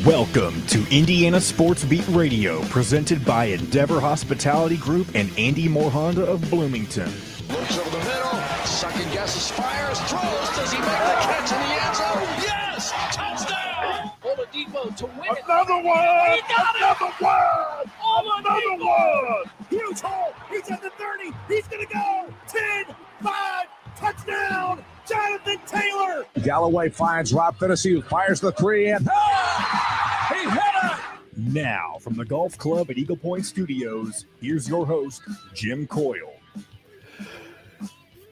Welcome to Indiana Sports Beat Radio, presented by Endeavor Hospitality Group and Andy Moore Honda of Bloomington. Looks over the middle, second guesses, fires, throws. Does he make the catch in the end zone? Yes! Touchdown! Oladipo to win it. Another one! He got Another it! one! Oladipo! Another one! Huge hole! He's at the 30! He's gonna go! 10, 5, touchdown! Jonathan Taylor! Galloway finds Rob Finnessy, who fires the three, and He hit it! Now, from the Golf Club at Eagle Point Studios, here's your host, Jim Coyle.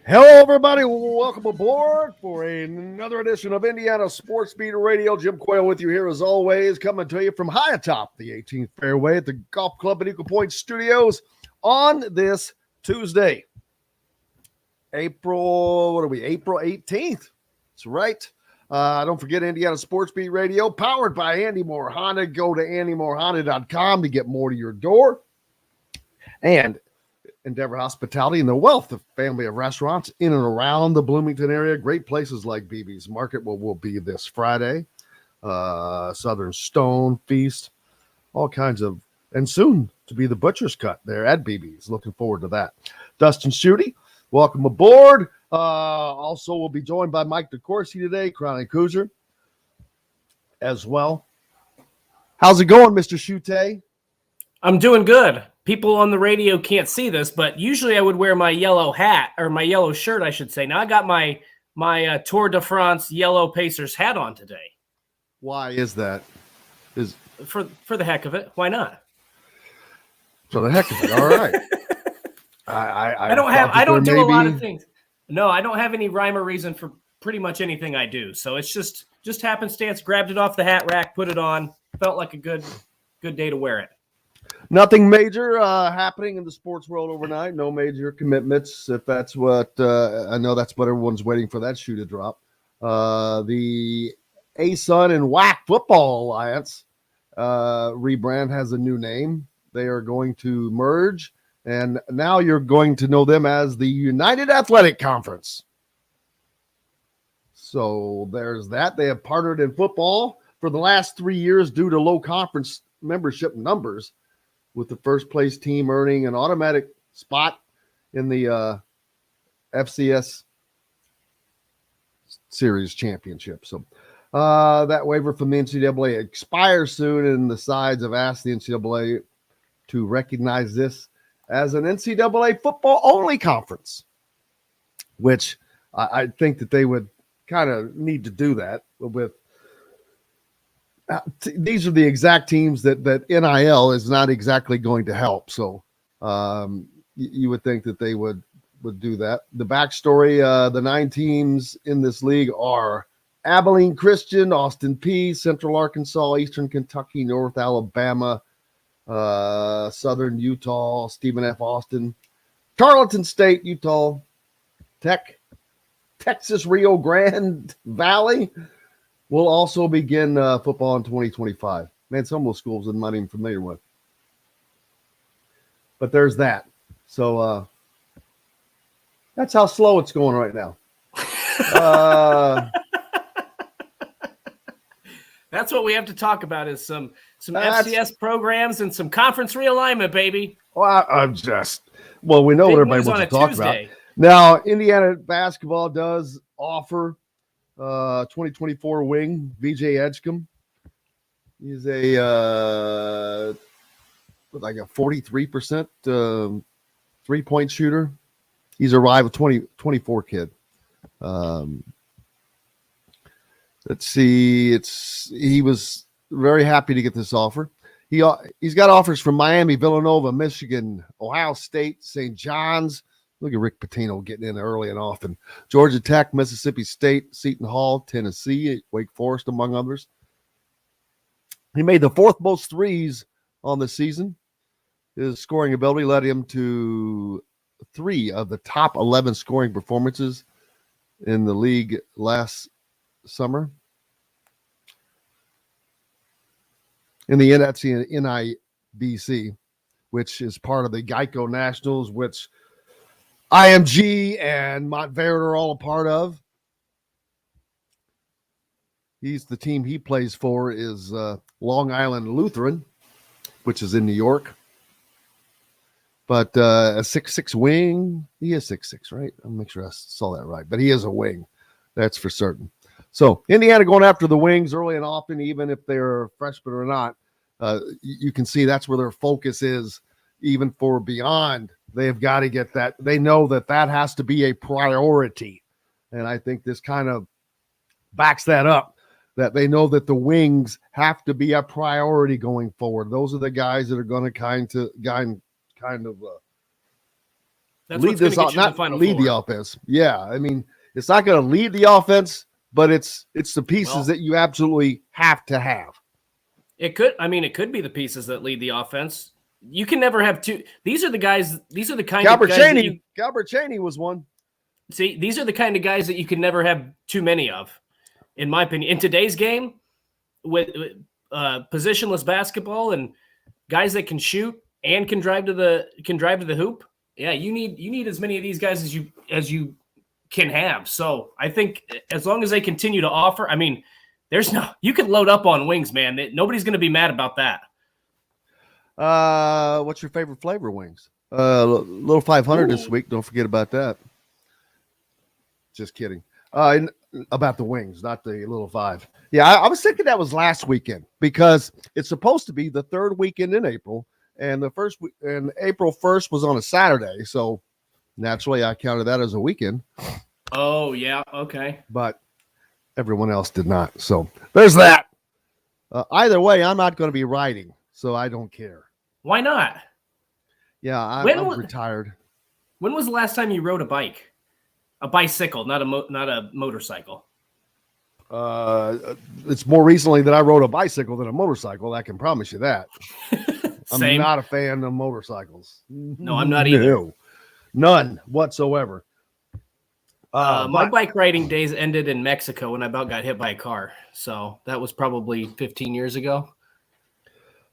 Hello, everybody. Welcome aboard for another edition of Indiana Sports Beat Radio. Jim Coyle with you here as always, coming to you from high atop the 18th fairway at the Golf Club at Eagle Point Studios on this Tuesday, April 18th. That's right. Don't forget Indiana Sports Beat Radio, powered by Andy Moore Honda. Go to andymorehonda.com to get more to your door. And Endeavor Hospitality and the wealth of family of restaurants in and around the Bloomington area. Great places like BB's Market, where we'll be this Friday. Southern Stone Feast, all kinds of, and soon to be the Butcher's Cut there at BB's. Looking forward to that. Dustin Schutte, welcome aboard. Also, we'll be joined by Mike DeCourcy today, Chronic Hoosier as well. How's it going, Mr. Schutte? I'm doing good. People on the radio can't see this, but usually I would wear my yellow hat, or my yellow shirt, I should say. Now I got my Tour de France yellow Pacers hat on today. Why is that? Is for the heck of it? Why not? For the heck of it. All right. I don't do a lot of things. No, I don't have any rhyme or reason for pretty much anything I do. So it's just happenstance. Grabbed it off the hat rack, put it on. Felt like a good day to wear it. Nothing major happening in the sports world overnight. No major commitments. If that's what I know, that's what everyone's waiting for that shoe to drop. The ASUN and WAC Football Alliance rebrand has a new name. They are going to merge, and now you're going to know them as the United Athletic Conference. So there's that. They have partnered in football for the last 3 years due to low conference membership numbers, with the first place team earning an automatic spot in the FCS Series Championship. So that waiver from the NCAA expires soon, and the sides have asked the NCAA to recognize this as an NCAA football-only conference, which I think that they would kind of need to do that with. These are the exact teams that NIL is not exactly going to help. So you would think that they would do that. The backstory, the 9 teams in this league are Abilene Christian, Austin Peay, Central Arkansas, Eastern Kentucky, North Alabama, Southern Utah, Stephen F. Austin, Tarleton State, Utah Tech, Texas Rio Grande Valley. We'll also begin football in 2025. Man, some of those schools I'm not even familiar with. But there's that. So that's how slow it's going right now. That's what we have to talk about is some FCS programs and some conference realignment, baby. Well, we know what everybody wants to talk about. Now, Indiana basketball does offer 2024 wing VJ Edgecombe. He's a 43% 3-point shooter. He's a rival 24 kid. Let's see. He was very happy to get this offer. He's got offers from Miami, Villanova, Michigan, Ohio State, St. John's. Look at Rick Pitino getting in early and often. Georgia Tech, Mississippi State, Seton Hall, Tennessee, Wake Forest, among others. He made the 4th most threes on the season. His scoring ability led him to 3 of the top 11 scoring performances in the league last summer. That's the NIBC, which is part of the Geico Nationals, which IMG and Montverde are all a part of. the team he plays for is Long Island Lutheran, which is in New York. But a 6'6" wing. He is 6'6", right? I'll make sure I saw that right. But he is a wing. That's for certain. So Indiana going after the wings early and often, even if they're freshmen or not. You can see that's where their focus is, even for beyond. They've got to get that. They know that has to be a priority. And I think this kind of backs that up, that they know that the wings have to be a priority going forward. Those are the guys that are going to kind of lead this off, not lead the offense. Yeah, I mean, it's not going to lead the offense, but it's the pieces that you absolutely have to have. It could be the pieces that lead the offense. You can never have two. These are the guys. These are the kind of guys. Galbert Cheney was one. See, these are the kind of guys that you can never have too many of, in my opinion. In today's game, with positionless basketball and guys that can shoot and can drive to the hoop, yeah, you need as many of these guys as you can have. So I think as long as they continue to offer, I mean, you can load up on wings, man. Nobody's going to be mad about that. What's your favorite flavor wings? Little 500 this week. Don't forget about that. Just kidding. About the wings, not the little 5. Yeah, I was thinking that was last weekend because it's supposed to be the third weekend in April, and April 1st was on a Saturday, so naturally I counted that as a weekend. Oh yeah, okay. But everyone else did not. So there's that. Either way, I'm not going to be riding, so I don't care. Why not? Yeah, I'm retired. When was the last time you rode a bike? A bicycle, not a motorcycle. It's more recently that I rode a bicycle than a motorcycle. I can promise you that. I'm not a fan of motorcycles. No, I'm not either. No, none whatsoever. My bike riding days ended in Mexico when I about got hit by a car. So that was probably 15 years ago.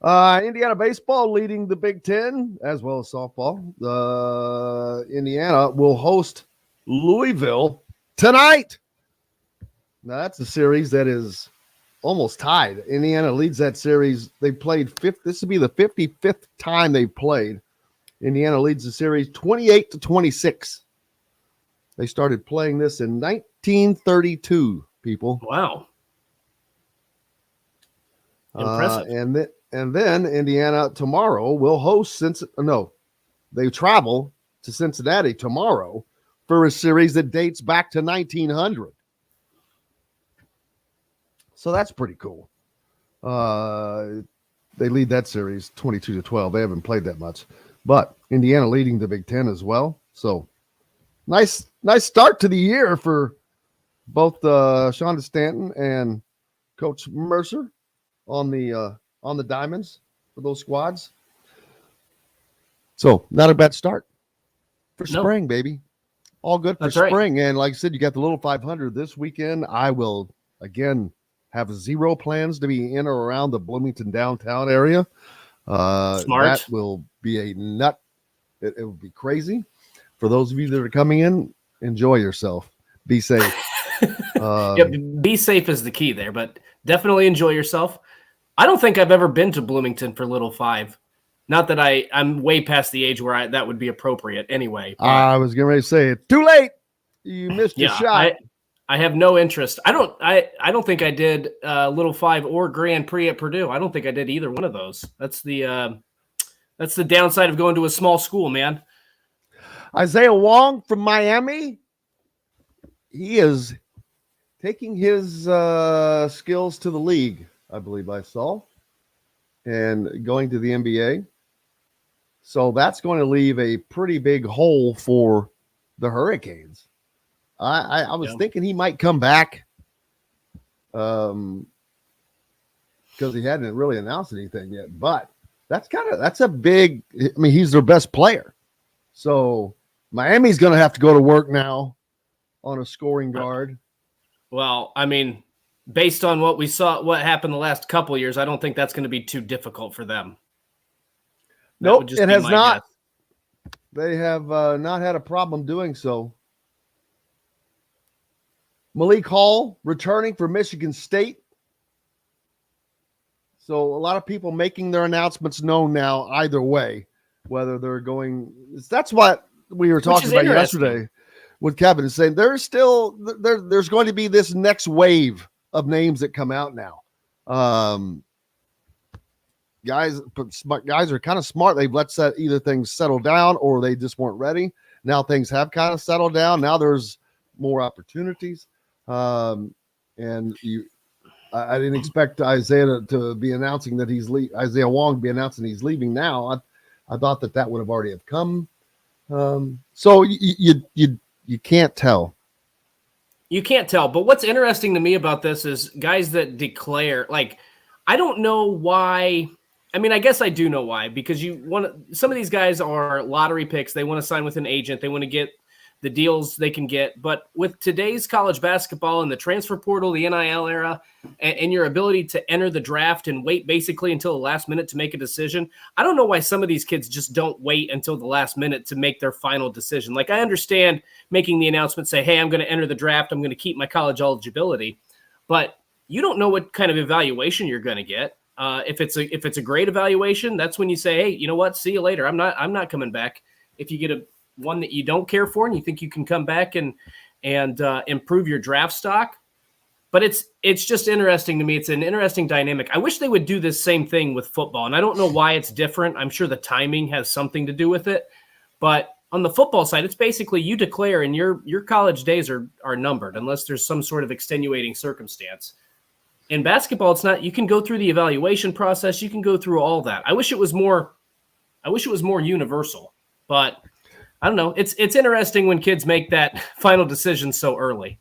Indiana baseball leading the Big Ten as well as softball. Indiana will host Louisville tonight. Now that's a series that is almost tied. Indiana leads that series. They played fifth. This will be the 55th time they've played. Indiana leads the series 28-26. They started playing this in 1932, people. Wow. Impressive. And then Indiana tomorrow will host they travel to Cincinnati tomorrow for a series that dates back to 1900. So that's pretty cool. They lead that series 22-12. They haven't played that much, but Indiana leading the Big Ten as well. So nice start to the year for both Shonda Stanton and Coach Mercer on the diamonds for those squads. So not a bad start for spring, baby. All good for spring. Right. And like I said, you got the little 500 this weekend. I will again have zero plans to be in or around the Bloomington downtown area. Smart. That will be a nut. It will be crazy. For those of you that are coming in, enjoy yourself. Be safe. Be safe is the key there, but definitely enjoy yourself. I don't think I've ever been to Bloomington for Little 5. Not that I'm way past the age where that would be appropriate anyway. I was getting ready to say it. Too late. You missed your shot. I have no interest. I don't think I did Little 5 or Grand Prix at Purdue. I don't think I did either one of those. That's the downside of going to a small school, man. Isaiah Wong from Miami. He is taking his skills to the league, I believe I saw, and going to the NBA. So that's going to leave a pretty big hole for the Hurricanes. I was thinking he might come back because he hadn't really announced anything yet. But that's a big – I mean, he's their best player. So Miami's going to have to go to work now on a scoring guard. Well, I mean, based on what we saw, what happened the last couple of years, I don't think that's going to be too difficult for them. Nope, it has not. They have not had a problem doing so. Malik Hall returning for Michigan State. So a lot of people making their announcements known now either way, whether they're going. That's what we were talking about yesterday with Kevin, is saying there's going to be this next wave of names that come out now. Guys are kind of smart. They've let either things settle down or they just weren't ready. Now things have kind of settled down. Now there's more opportunities. I didn't expect Isaiah to be announcing that Isaiah Wong to be announcing he's leaving now. I thought that would have already have come. So you can't tell. You can't tell. But what's interesting to me about this is guys that declare, like, I don't know why. I mean, I guess I do know why, because some of these guys are lottery picks. They want to sign with an agent. They want to get the deals they can get. But with today's college basketball and the transfer portal, the NIL era, and your ability to enter the draft and wait basically until the last minute to make a decision, I don't know why some of these kids just don't wait until the last minute to make their final decision. Like, I understand making the announcement, say, hey, I'm going to enter the draft. I'm going to keep my college eligibility. But you don't know what kind of evaluation you're going to get. If it's a great evaluation, that's when you say, hey, you know what? See you later. I'm not coming back. If you get one that you don't care for and you think you can come back and improve your draft stock. But it's just interesting to me. It's an interesting dynamic. I wish they would do this same thing with football, and I don't know why it's different. I'm sure the timing has something to do with it. But on the football side, it's basically you declare and your college days are numbered unless there's some sort of extenuating circumstance. In basketball, it's not. You can go through the evaluation process. You can go through all that. I wish it was more universal, but I don't know. It's interesting when kids make that final decision so early.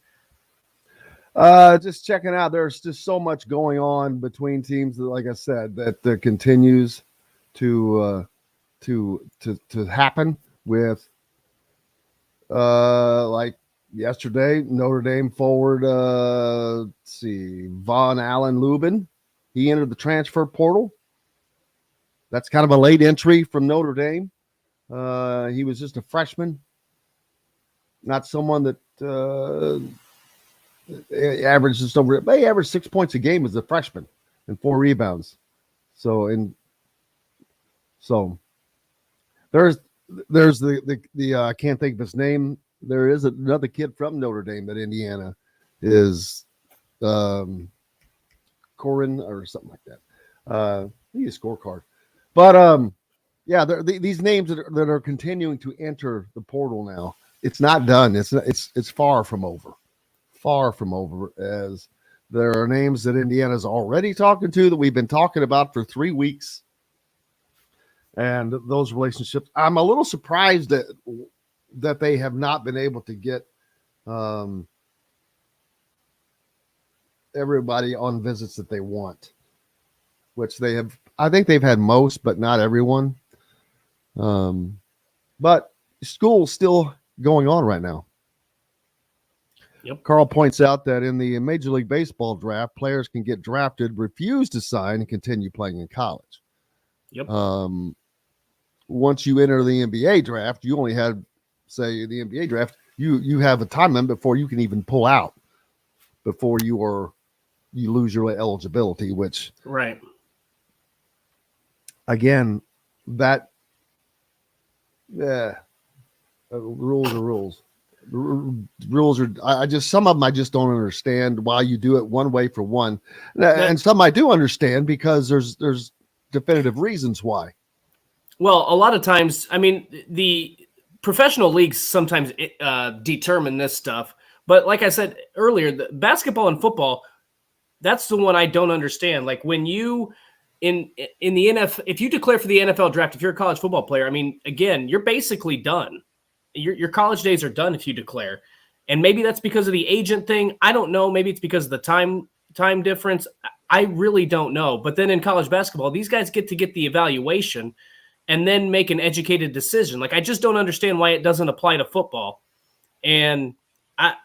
Just checking out. There's just so much going on between teams that, like I said, that continues to happen with like yesterday, Notre Dame forward, Von Allen Lubin. He entered the transfer portal. That's kind of a late entry from Notre Dame. He was just a freshman, not someone that averaged just over. He averaged 6 points a game as a freshman and 4 rebounds. So there's the I can't think of his name. There is another kid from Notre Dame that Indiana is Corin or something like that. I need a scorecard, but yeah, these names that are continuing to enter the portal now. It's not done. It's far from over. Far from over, as there are names that Indiana's already talking to that we've been talking about for 3 weeks. And those relationships, I'm a little surprised that they have not been able to get everybody on visits that they want, which they have. I think they've had most, but not everyone. But school's still going on right now. Yep. Carl points out that in the Major League Baseball draft, players can get drafted, refuse to sign, and continue playing in college. Yep. Once you enter the NBA draft, you only had, say, the NBA draft, you have a time limit before you can even pull out, before you lose your eligibility, which, right. Again, that rules are rules. Rules are some of them I just don't understand why you do it one way for one, and some I do understand because there's definitive reasons why. Well, a lot of times, I mean, the professional leagues sometimes determine this stuff, but like I said earlier, the basketball and football, that's the one I don't understand. Like when you in the NFL, if you declare for the NFL draft, if you're a college football player, I mean, again, you're basically done. Your college days are done if you declare. And maybe that's because of the agent thing. I don't know. Maybe it's because of the time difference. I really don't know. But then in college basketball, these guys get the evaluation and then make an educated decision. Like, I just don't understand why it doesn't apply to football. And I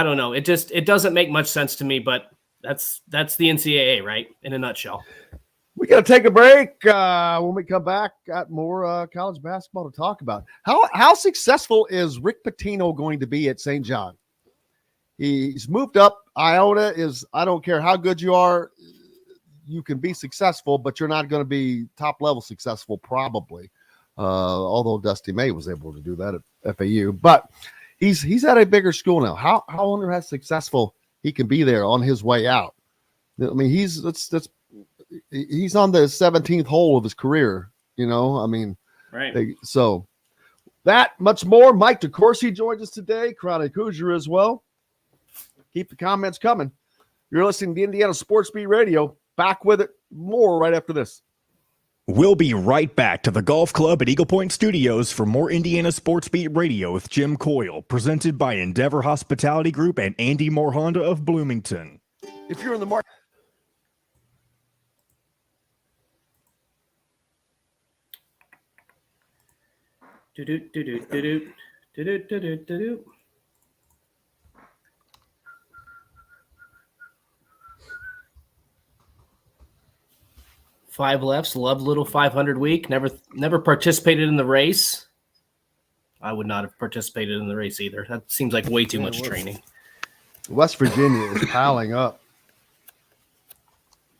don't know. It doesn't make much sense to me, but that's the NCAA, right? In a nutshell. We got to take a break. When we come back, got more college basketball to talk about. How successful is Rick Pitino going to be at St. John? He's moved up. Iona is, I don't care how good you are, you can be successful, but you're not going to be top level successful probably. Although Dusty May was able to do that at FAU, but he's at a bigger school now. How wonder how successful he can be there on his way out. I mean, he's on the 17th hole of his career, you know. I mean, right. So that much more. Mike DeCourcy joins us today, Chronic Hoosier as well. Keep the comments coming. You're listening to Indiana Sports Beat Radio. Back with it more right after this. We'll be right back to the golf club at Eagle Point Studios for more Indiana Sports Beat Radio with Jim Coyle, presented by Endeavor Hospitality Group and Andy Moore Honda of Bloomington. If you're in the market. Do-do-do-do-do-do. 5 lefts, loved little 500 week. Never participated in the race. I would not have participated in the race either. That seems like way too much training. West Virginia is piling up.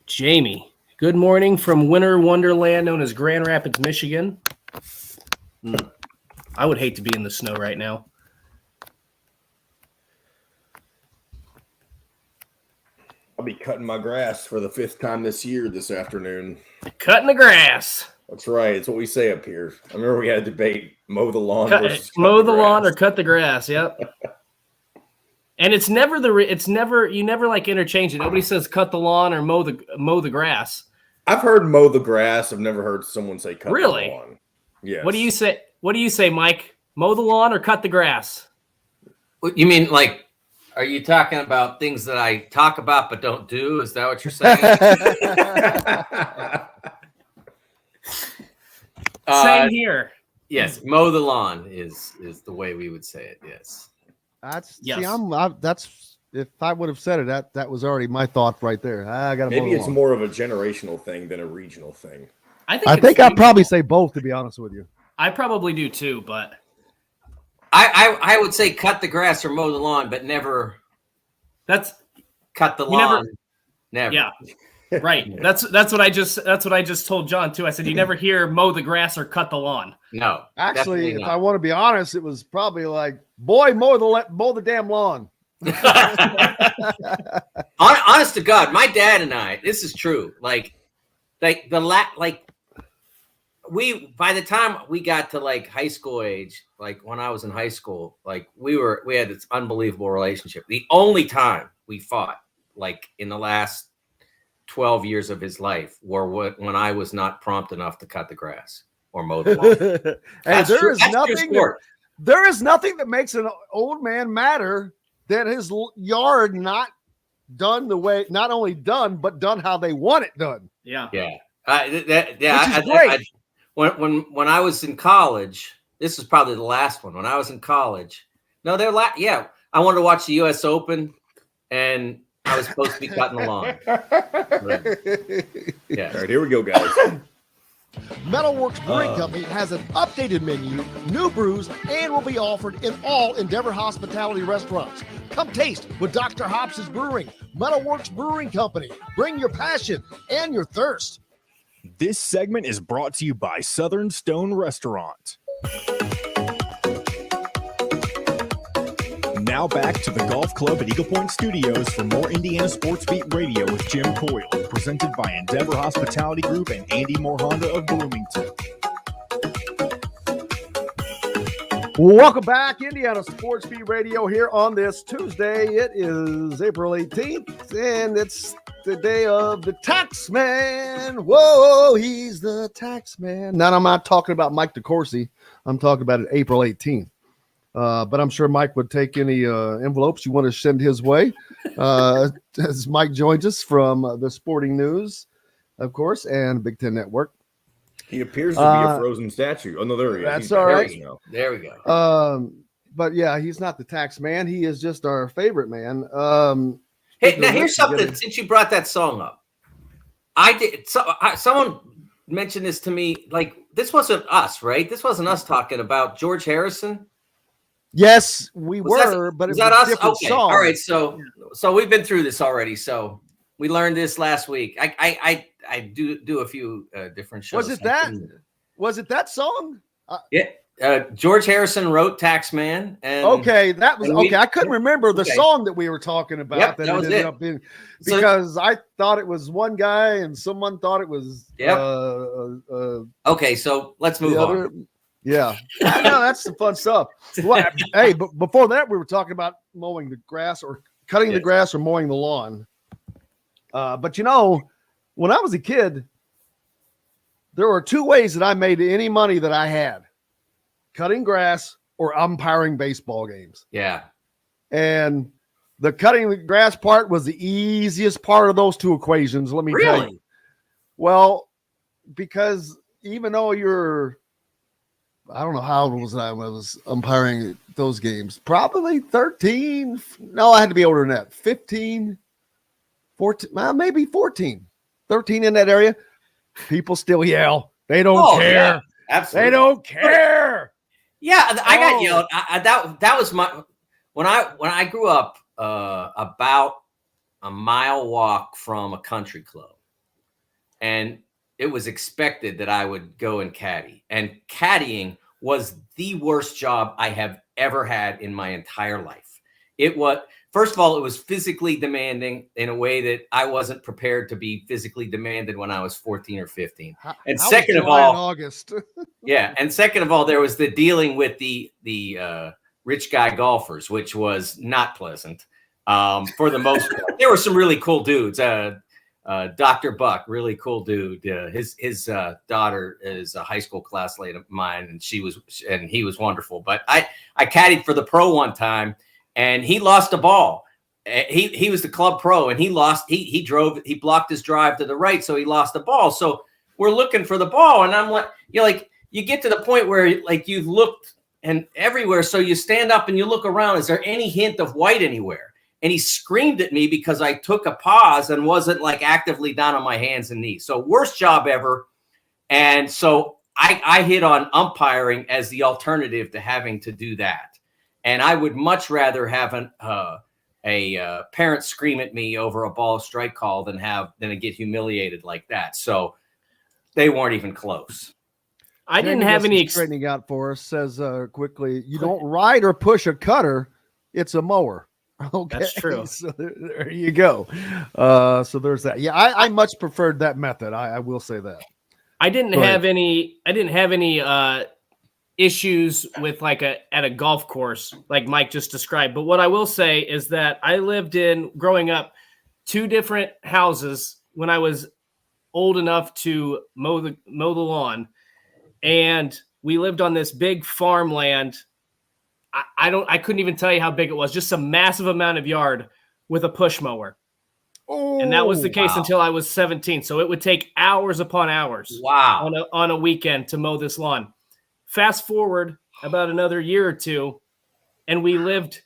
Jamie, good morning from winter wonderland known as Grand Rapids, Michigan. I would hate to be in the snow right now. I'll be cutting my grass for the 5th time this afternoon. Cutting the grass. That's right. It's what we say up here. I remember we had a debate: mow the lawn mow the lawn or cut the grass. Yep. And it's never you never like interchange it. Nobody says cut the lawn or mow the grass. I've heard mow the grass. I've never heard someone say cut the lawn. Yes. What do you say? What do you say, Mike? Mow the lawn or cut the grass? You mean like? Are you talking about things that I talk about but don't do? Is that what you're saying? Same here. Yes, mow the lawn is the way we would say it. Yes. That's if I would have said it, that was already my thought right there. I got maybe it's more of a generational thing than a regional thing. I think I'd probably say both, to be honest with you. I probably do too, but I would say cut the grass or mow the lawn, but never. That's cut the lawn. Never. Yeah. Right. That's what I just told John too. I said you never hear mow the grass or cut the lawn. No. Actually, if I want to be honest, it was probably like, boy, mow the damn lawn. Honest to God, my dad and I, this is true. By the time we got to like high school age, like when I was in high school, like we had this unbelievable relationship. The only time we fought, like in the last 12 years of his life, were when I was not prompt enough to cut the grass or mow the lawn. And there is nothing that makes an old man madder than his yard not done the way, not only done, but done how they want it done. Yeah. Yeah. Which is great. When I was in college, this is probably the last one. When I was in college, I wanted to watch the U.S. Open, and I was supposed to be cutting the lawn. Yeah. All right, here we go, guys. Metalworks Brewing Company has an updated menu, new brews, and will be offered in all Endeavor Hospitality restaurants. Come taste with Dr. Hops' Brewing. Metalworks Brewing Company. Bring your passion and your thirst. This segment is brought to you by Southern Stone Restaurant. Now back to the golf club at Eagle Point Studios for more Indiana Sports Beat Radio with Jim Coyle, presented by Endeavor Hospitality Group and Andy Moore Honda of Bloomington. Welcome back, Indiana Sports Beat Radio here on this Tuesday. It is April 18th, and it's the day of the tax man. Whoa, he's the tax man. Now, I'm not talking about Mike DeCourcy. I'm talking about it April 18th. But I'm sure Mike would take any envelopes you want to send his way. As Mike joins us from the Sporting News, of course, and Big Ten Network. He appears to be a frozen statue. Oh, no, there he is. That's all right. There we go. But yeah, he's not the tax man. He is just our favorite man. Hey, now here's something. Since you brought that song up, someone mentioned this to me. Like, this wasn't us, right? This wasn't us talking about George Harrison. Yes, we Was were, but it was was that a us? different Okay. song. All right. So we've been through this already. So we learned this last week. I do a few different shows. Was it that? Was it that song? Yeah. George Harrison wrote Taxman. And Okay, that was okay. I couldn't remember the okay. song that we were talking about. Yep, that that was ended it. up being So- because I thought it was one guy and someone thought it was Yep. Okay, so let's move the on. other. Yeah, I know that's the fun stuff. Well, hey, but before that, we were talking about mowing the grass or cutting the grass or mowing the lawn. But you know, when I was a kid, there were two ways that I made any money that I had: cutting grass or umpiring baseball games. Yeah. And the cutting the grass part was the easiest part of those two equations. Let me tell Really? you. Well, because even though I don't know how old was I when I was umpiring those games. Probably 13. No, I had to be older than that. 15, 14, well, maybe 14, 13 in that area. People still yell. They don't care. Yeah, absolutely. They don't care. Yeah, I got Oh. yelled. That was my when I grew up about a mile walk from a country club, and it was expected that I would go and caddy. And caddying was the worst job I have ever had in my entire life. It was, first of all, it was physically demanding in a way that I wasn't prepared to be physically demanded when I was 14 or 15. And How second was of July and all, August. yeah. And second of all, there was the dealing with the rich guy golfers, which was not pleasant for the most part. There were some really cool dudes. Dr. Buck, really cool dude. His daughter is a high school classmate of mine, and he was wonderful. But I caddied for the pro one time, and he lost a ball. He was the club pro, and he lost. He blocked his drive to the right, so he lost the ball. So we're looking for the ball, and I'm like, you get to the point where like you've looked and everywhere, so you stand up and you look around. Is there any hint of white anywhere? And he screamed at me because I took a pause and wasn't like actively down on my hands and knees. So worst job ever. And so I hit on umpiring as the alternative to having to do that. And I would much rather have a parent scream at me over a ball strike call than get humiliated like that. So they weren't even close. I didn't have any straightening out for us. Says quickly, you don't ride or push a cutter; it's a mower. Okay, that's true. So there you go. So there's that. Yeah, I much preferred that method. I will say that. I didn't have any issues with at a golf course like Mike just described. But what I will say is that I lived growing up, 2 different houses when I was old enough to mow the lawn, and we lived on this big farmland. I couldn't even tell you how big it was, just a massive amount of yard with a push mower. Oh, and that was the case until I was 17. So it would take hours upon hours on a weekend to mow this lawn. Fast forward about another year or two, and we lived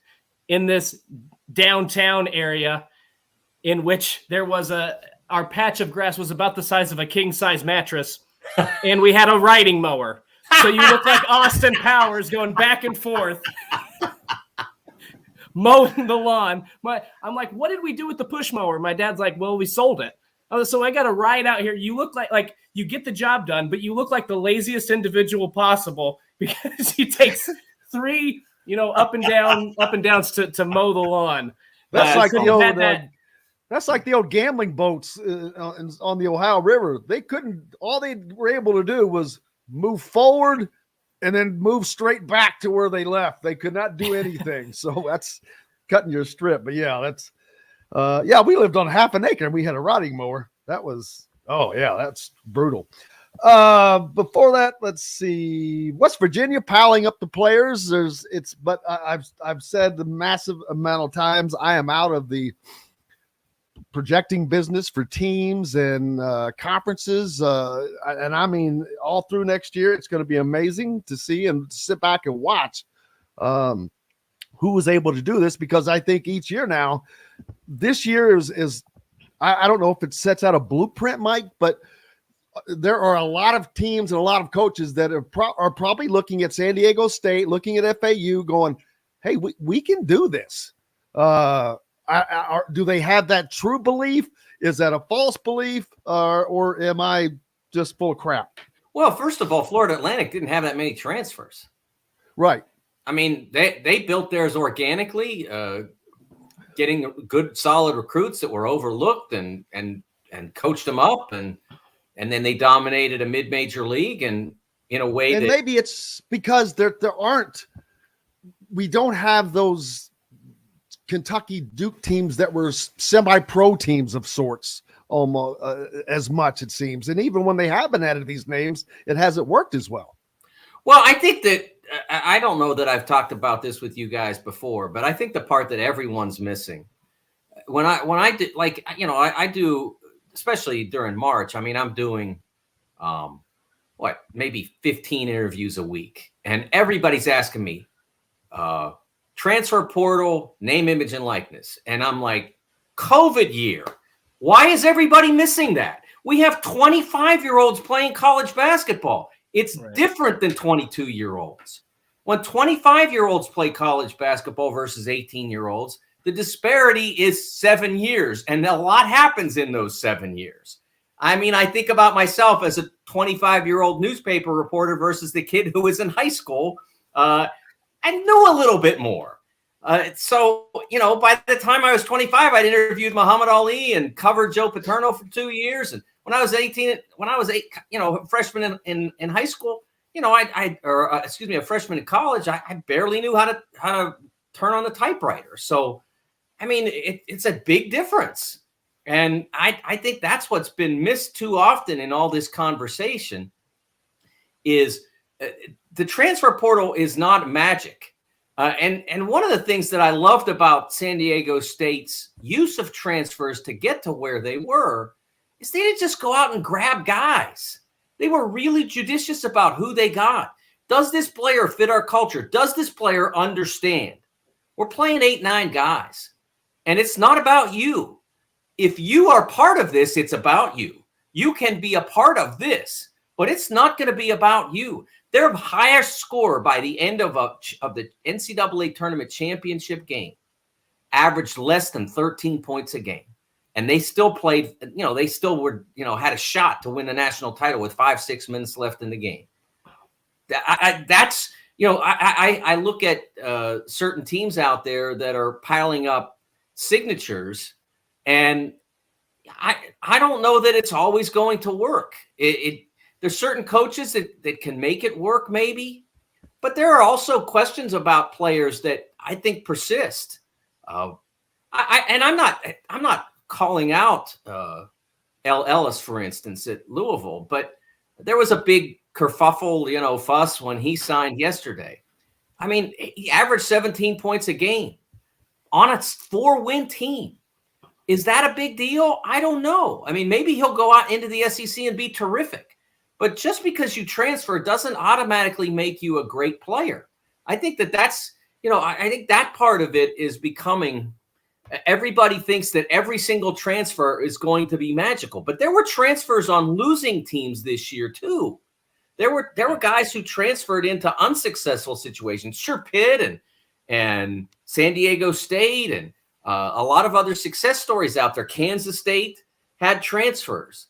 in this downtown area in which there was our patch of grass was about the size of a king-size mattress, and we had a riding mower. So you look like Austin Powers going back and forth, mowing the lawn. I'm like, what did we do with the push mower? My dad's like, well, we sold it. Oh, so I got to ride out here. You look like you get the job done, but you look like the laziest individual possible because he takes 3, up and downs to mow the lawn. That's like the old. That's like the old gambling boats on the Ohio River. All they were able to do was move forward and then move straight back to where they left. They could not do anything. So that's cutting your strip. But yeah, that's we lived on half an acre and we had a riding mower. That's brutal. Before that, let's see. West Virginia piling up the players. I've said the massive amount of times I am out of the projecting business for teams and conferences. And I mean, all through next year, it's going to be amazing to see and sit back and watch who was able to do this, because I think each year now, this year is I don't know if it sets out a blueprint, Mike, but there are a lot of teams and a lot of coaches that are probably looking at San Diego State, looking at FAU going, hey, we can do this. Do they have that true belief? Is that a false belief, or am I just full of crap? Well, first of all, Florida Atlantic didn't have that many transfers. Right. I mean, they built theirs organically, getting good, solid recruits that were overlooked and coached them up, and then they dominated a mid-major league, and in a way and that maybe it's because we don't have those Kentucky Duke teams that were semi-pro teams of sorts almost as much, it seems. And even when they have been added these names, it hasn't worked as well. Well, I think that I don't know that I've talked about this with you guys before, but I think the part that everyone's missing when I did, like, you know, I do, especially during March. I mean, I'm doing maybe 15 interviews a week, and everybody's asking me transfer portal, name, image, and likeness. And I'm like, COVID year. Why is everybody missing that? We have 25-year-olds playing college basketball. It's different than 22-year-olds. When 25-year-olds play college basketball versus 18-year-olds, the disparity is 7 years, and a lot happens in those 7 years. I mean, I think about myself as a 25-year-old newspaper reporter versus the kid who was in high school. I knew a little bit more. So, you know, by the time I was 25, I'd interviewed Muhammad Ali and covered Joe Paterno for 2 years. And when I was 18, a freshman in high school, you know, a freshman in college, I barely knew how to turn on the typewriter. So, I mean, it's a big difference. And I think that's what's been missed too often in all this conversation is the transfer portal is not magic. And one of the things that I loved about San Diego State's use of transfers to get to where they were is they didn't just go out and grab guys. They were really judicious about who they got. Does this player fit our culture? Does this player understand? We're playing 8-9 guys, and it's not about you. If you are part of this, it's about you. You can be a part of this, but it's not going to be about you. Their highest score by the end of the NCAA tournament championship game averaged less than 13 points a game. And they still played, you know, they still were, you know, had a shot to win the national title with 5-6 minutes left in the game. That's, you know, I look at certain teams out there that are piling up signatures, and I don't know that it's always going to work. There's certain coaches that can make it work, maybe, but there are also questions about players that I think persist. I'm not calling out L. Ellis, for instance, at Louisville, but there was a big kerfuffle, you know, fuss when he signed yesterday. I mean, he averaged 17 points a game on a 4-win team. Is that a big deal? I don't know. I mean, maybe he'll go out into the SEC and be terrific. But just because you transfer doesn't automatically make you a great player. I think that's, you know, I think that part of it is becoming, everybody thinks that every single transfer is going to be magical. But there were transfers on losing teams this year too. There were guys who transferred into unsuccessful situations. Sure, Pitt and San Diego State and a lot of other success stories out there. Kansas State had transfers.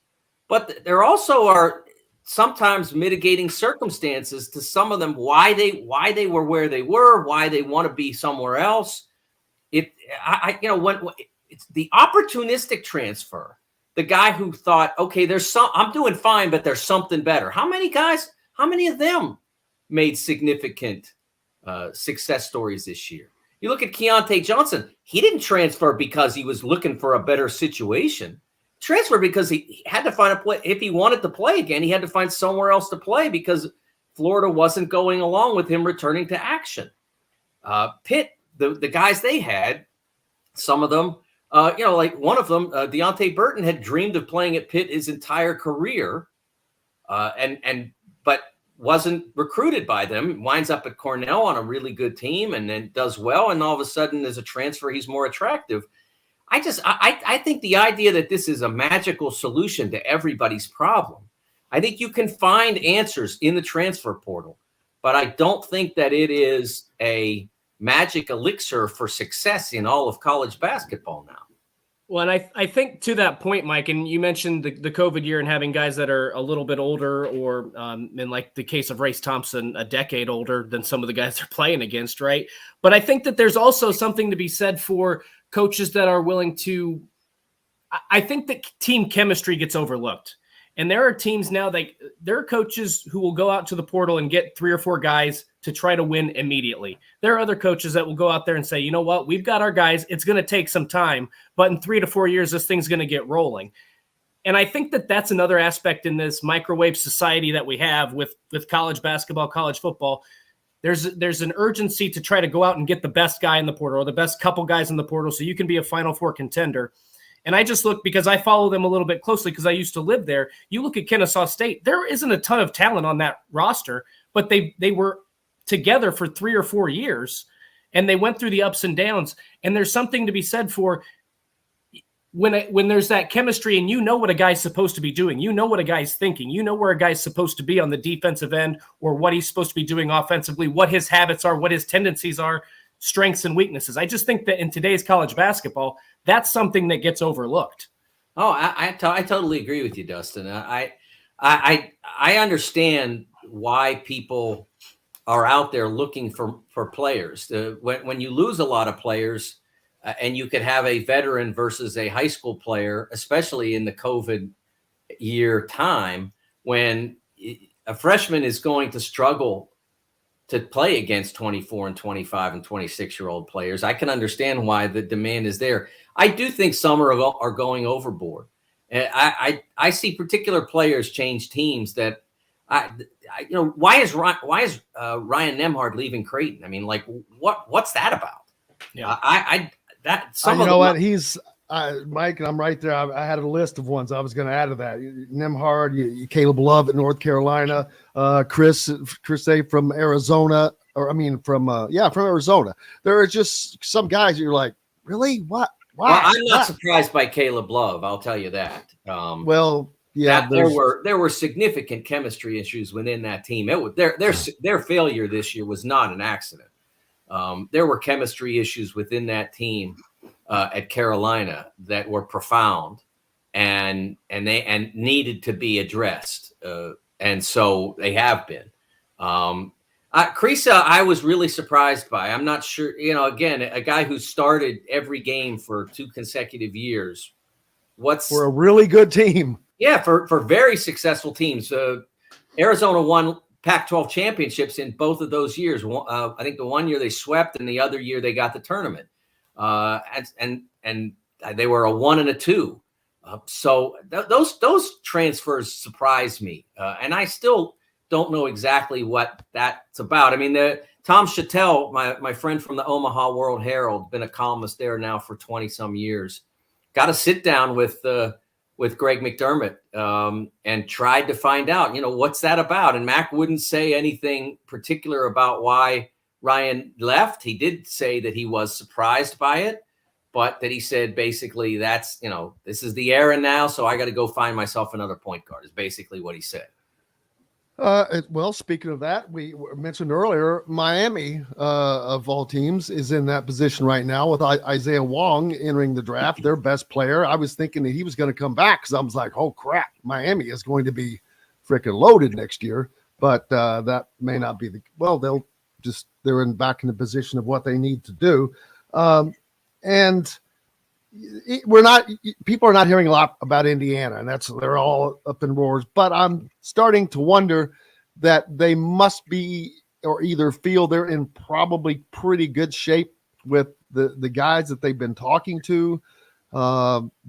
But there also are sometimes mitigating circumstances to some of them, why they were where they were, why they want to be somewhere else. When it's the opportunistic transfer, the guy who thought, okay, I'm doing fine, but there's something better. How many of them made significant success stories this year? You look at Keontae Johnson. He didn't transfer because he was looking for a better situation. Transfer because he had to find a play. If he wanted to play again, he had to find somewhere else to play because Florida wasn't going along with him returning to action. Pitt, the guys they had, some of them, like one of them, Deontay Burton had dreamed of playing at Pitt his entire career, but wasn't recruited by them. Winds up at Cornell on a really good team and then does well. And all of a sudden, as a transfer, he's more attractive. I think the idea that this is a magical solution to everybody's problem, I think you can find answers in the transfer portal, but I don't think that it is a magic elixir for success in all of college basketball now. Well, and I think to that point, Mike, and you mentioned the COVID year and having guys that are a little bit older, or in like the case of Race Thompson, a decade older than some of the guys they're playing against, right? But I think that there's also something to be said for coaches that are willing to – I think that team chemistry gets overlooked. And there are teams now that there are coaches who will go out to the portal and get 3 or 4 guys to try to win immediately. There are other coaches that will go out there and say, you know what, we've got our guys. It's going to take some time, but in 3 to 4 years, this thing's going to get rolling. And I think that that's another aspect in this microwave society that we have with college basketball, college football. There's an urgency to try to go out and get the best guy in the portal or the best couple guys in the portal so you can be a Final Four contender. And I just look, because I follow them a little bit closely because I used to live there. You look at Kennesaw State, there isn't a ton of talent on that roster, but they were together for 3 or 4 years, and they went through the ups and downs. And there's something to be said for when there's that chemistry and you know what a guy's supposed to be doing, you know what a guy's thinking, you know where a guy's supposed to be on the defensive end or what he's supposed to be doing offensively, what his habits are, what his tendencies are, strengths and weaknesses. I just think that in today's college basketball, that's something that gets overlooked. Oh, I totally agree with you, Dustin. I understand why people are out there looking for players. When you lose a lot of players, and you could have a veteran versus a high school player, especially in the COVID year time, when a freshman is going to struggle to play against 24 and 25 and 26-year-old players. I can understand why the demand is there. I do think some are going overboard. I see particular players change teams that why is Ryan Nembhard leaving Creighton? I mean, like what's that about? Yeah, what he's Mike, and I'm right there. I had a list of ones I was going to add to that. Nembhard, Caleb Love at North Carolina, Chris A from Arizona, from Arizona. There are just some guys that you're like, really? What? Why? Well, I'm not surprised by Caleb Love. I'll tell you that. There were significant chemistry issues within that team. Their failure this year was not an accident. There were chemistry issues within that team at Carolina that were profound and needed to be addressed. And so they have been. Krisa, I was really surprised by. I'm not sure, again, a guy who started every game for 2 consecutive years. For a really good team. Yeah, for very successful teams. Arizona won Pac-12 championships in both of those years. I think the one year they swept, and the other year they got the tournament. And they were a 1 and a 2. So those transfers surprised me, and I still don't know exactly what that's about. I mean, Tom Schutte, my friend from the Omaha World Herald, been a columnist there now for 20 some years, got to sit down with Greg McDermott and tried to find out, what's that about? And Mac wouldn't say anything particular about why Ryan left. He did say that he was surprised by it, but that he said basically that's, this is the era now, so I got to go find myself another point guard is basically what he said. Well, speaking of that, we mentioned earlier, Miami, of all teams, is in that position right now with Isaiah Wong entering the draft, their best player. I was thinking that he was going to come back because I was like, oh, crap, Miami is going to be freaking loaded next year. But that may not be they're back in the position of what they need to do. And people are not hearing a lot about Indiana, and they're all up in roars, but I'm starting to wonder that they must be, or either feel they're in probably pretty good shape with the guys that they've been talking to,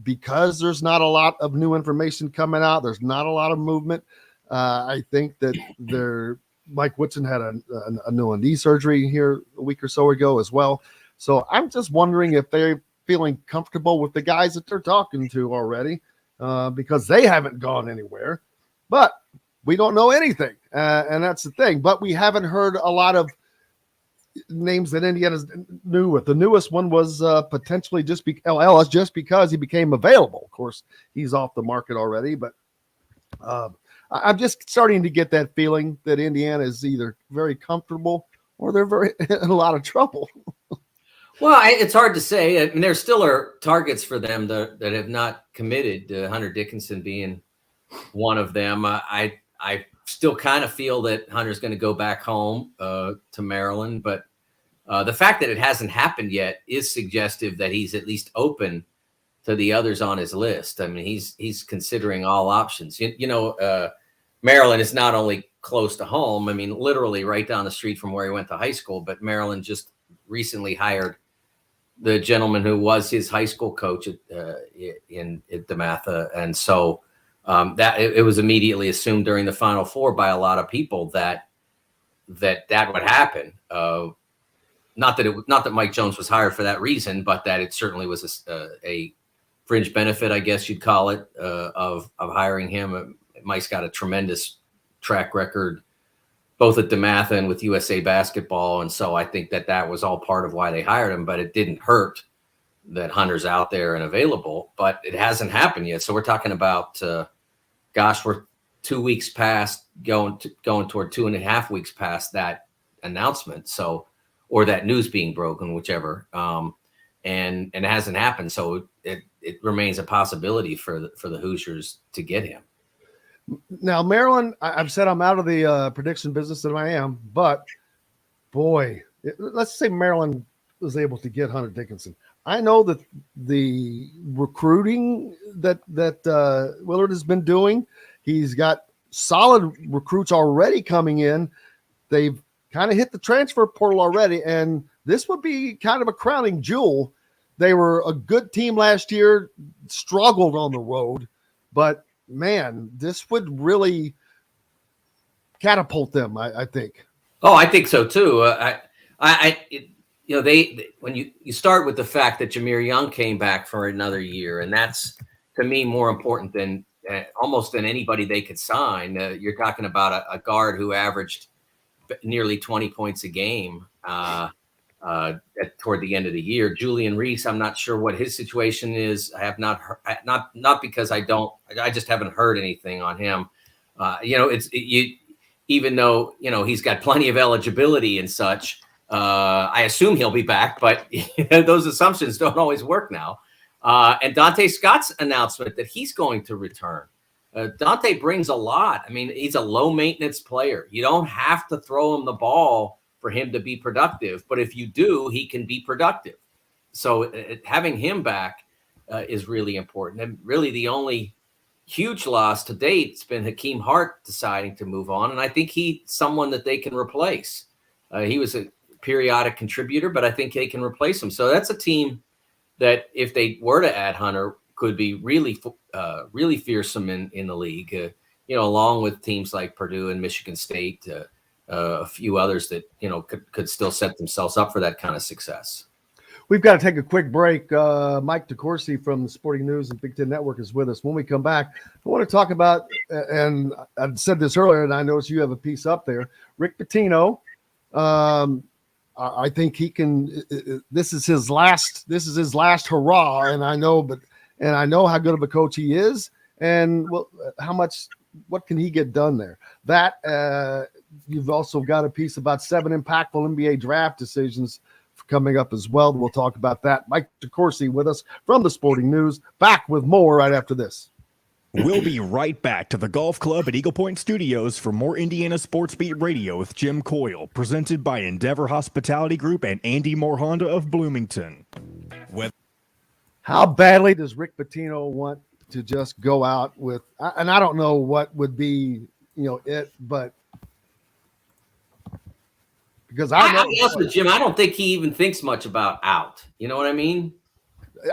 because there's not a lot of new information coming out. There's not a lot of movement. I think that Mike Woodson had a new knee surgery here a week or so ago as well. So I'm just wondering if they're feeling comfortable with the guys that they're talking to already, because they haven't gone anywhere, but we don't know anything. And that's the thing, but we haven't heard a lot of names that Indiana's new with. The newest one was potentially Ellis, just because he became available. Of course, he's off the market already, but I'm just starting to get that feeling that Indiana is either very comfortable or they're very in a lot of trouble. Well, it's hard to say. I mean, there still are targets for them that have not committed. Hunter Dickinson being one of them. I still kind of feel that Hunter's going to go back home to Maryland, but the fact that it hasn't happened yet is suggestive that he's at least open to the others on his list. I mean, he's considering all options. Maryland is not only close to home. I mean, literally right down the street from where he went to high school, but Maryland just recently hired the gentleman who was his high school coach at DeMatha. And so that it was immediately assumed during the Final Four by a lot of people that would happen. Not that Mike Jones was hired for that reason, but that it certainly was a fringe benefit, I guess you'd call it, of hiring him. Mike's got a tremendous track record, both at DeMatha and with USA Basketball. And so I think that was all part of why they hired him, but it didn't hurt that Hunter's out there and available, but it hasn't happened yet. So we're talking about, we're 2 weeks past going toward 2.5 weeks past that announcement. So, or that news being broken, whichever, and it hasn't happened. So it remains a possibility for the Hoosiers to get him. Now, Maryland, I've said I'm out of the prediction business that I am, but boy, let's say Maryland was able to get Hunter Dickinson. I know that the recruiting that Willard has been doing, he's got solid recruits already coming in. They've kind of hit the transfer portal already, and this would be kind of a crowning jewel. They were a good team last year, struggled on the road, but man, this would really catapult them, I think. Oh, I think so too. When you start with the fact that Jameer Young came back for another year, and that's to me more important than almost than anybody they could sign. You're talking about a guard who averaged nearly 20 points a game toward the end of the year. Julian Reese, I'm not sure what his situation is. I have not heard, not because I just haven't heard anything on him. Even though, he's got plenty of eligibility and such, I assume he'll be back, but those assumptions don't always work now. And Dante Scott's announcement that he's going to return. Dante brings a lot. I mean, he's a low maintenance player. You don't have to throw him the ball for him to be productive, but if you do, he can be productive. So having him back is really important. And really the only huge loss to date has been Hakeem Hart deciding to move on. And I think he's someone that they can replace. He was a periodic contributor, but I think they can replace him. So that's a team that if they were to add Hunter could be really fearsome in the league, along with teams like Purdue and Michigan State, a few others that, could still set themselves up for that kind of success. We've got to take a quick break. Mike DeCourcy from the Sporting News and Big Ten Network is with us. When we come back, I want to talk about, and I said this earlier, and I noticed you have a piece up there, Rick Pitino. I think he can. This is his last hurrah, and I know how good of a coach he is, and what can he get done there? That you've also got a piece about 7 impactful NBA draft decisions coming up as well. We'll talk about that. Mike DeCourcy with us from the Sporting News. Back with more right after this. We'll be right back to the Golf Club at Eagle Point Studios for more Indiana Sports Beat Radio with Jim Coyle, presented by Endeavor Hospitality Group and Andy Moore Honda of Bloomington. How badly does Rick Pitino want to just go out with, and I don't know what would be, but because I'll be honest with Jim, I don't think he even thinks much about out. You know what I mean?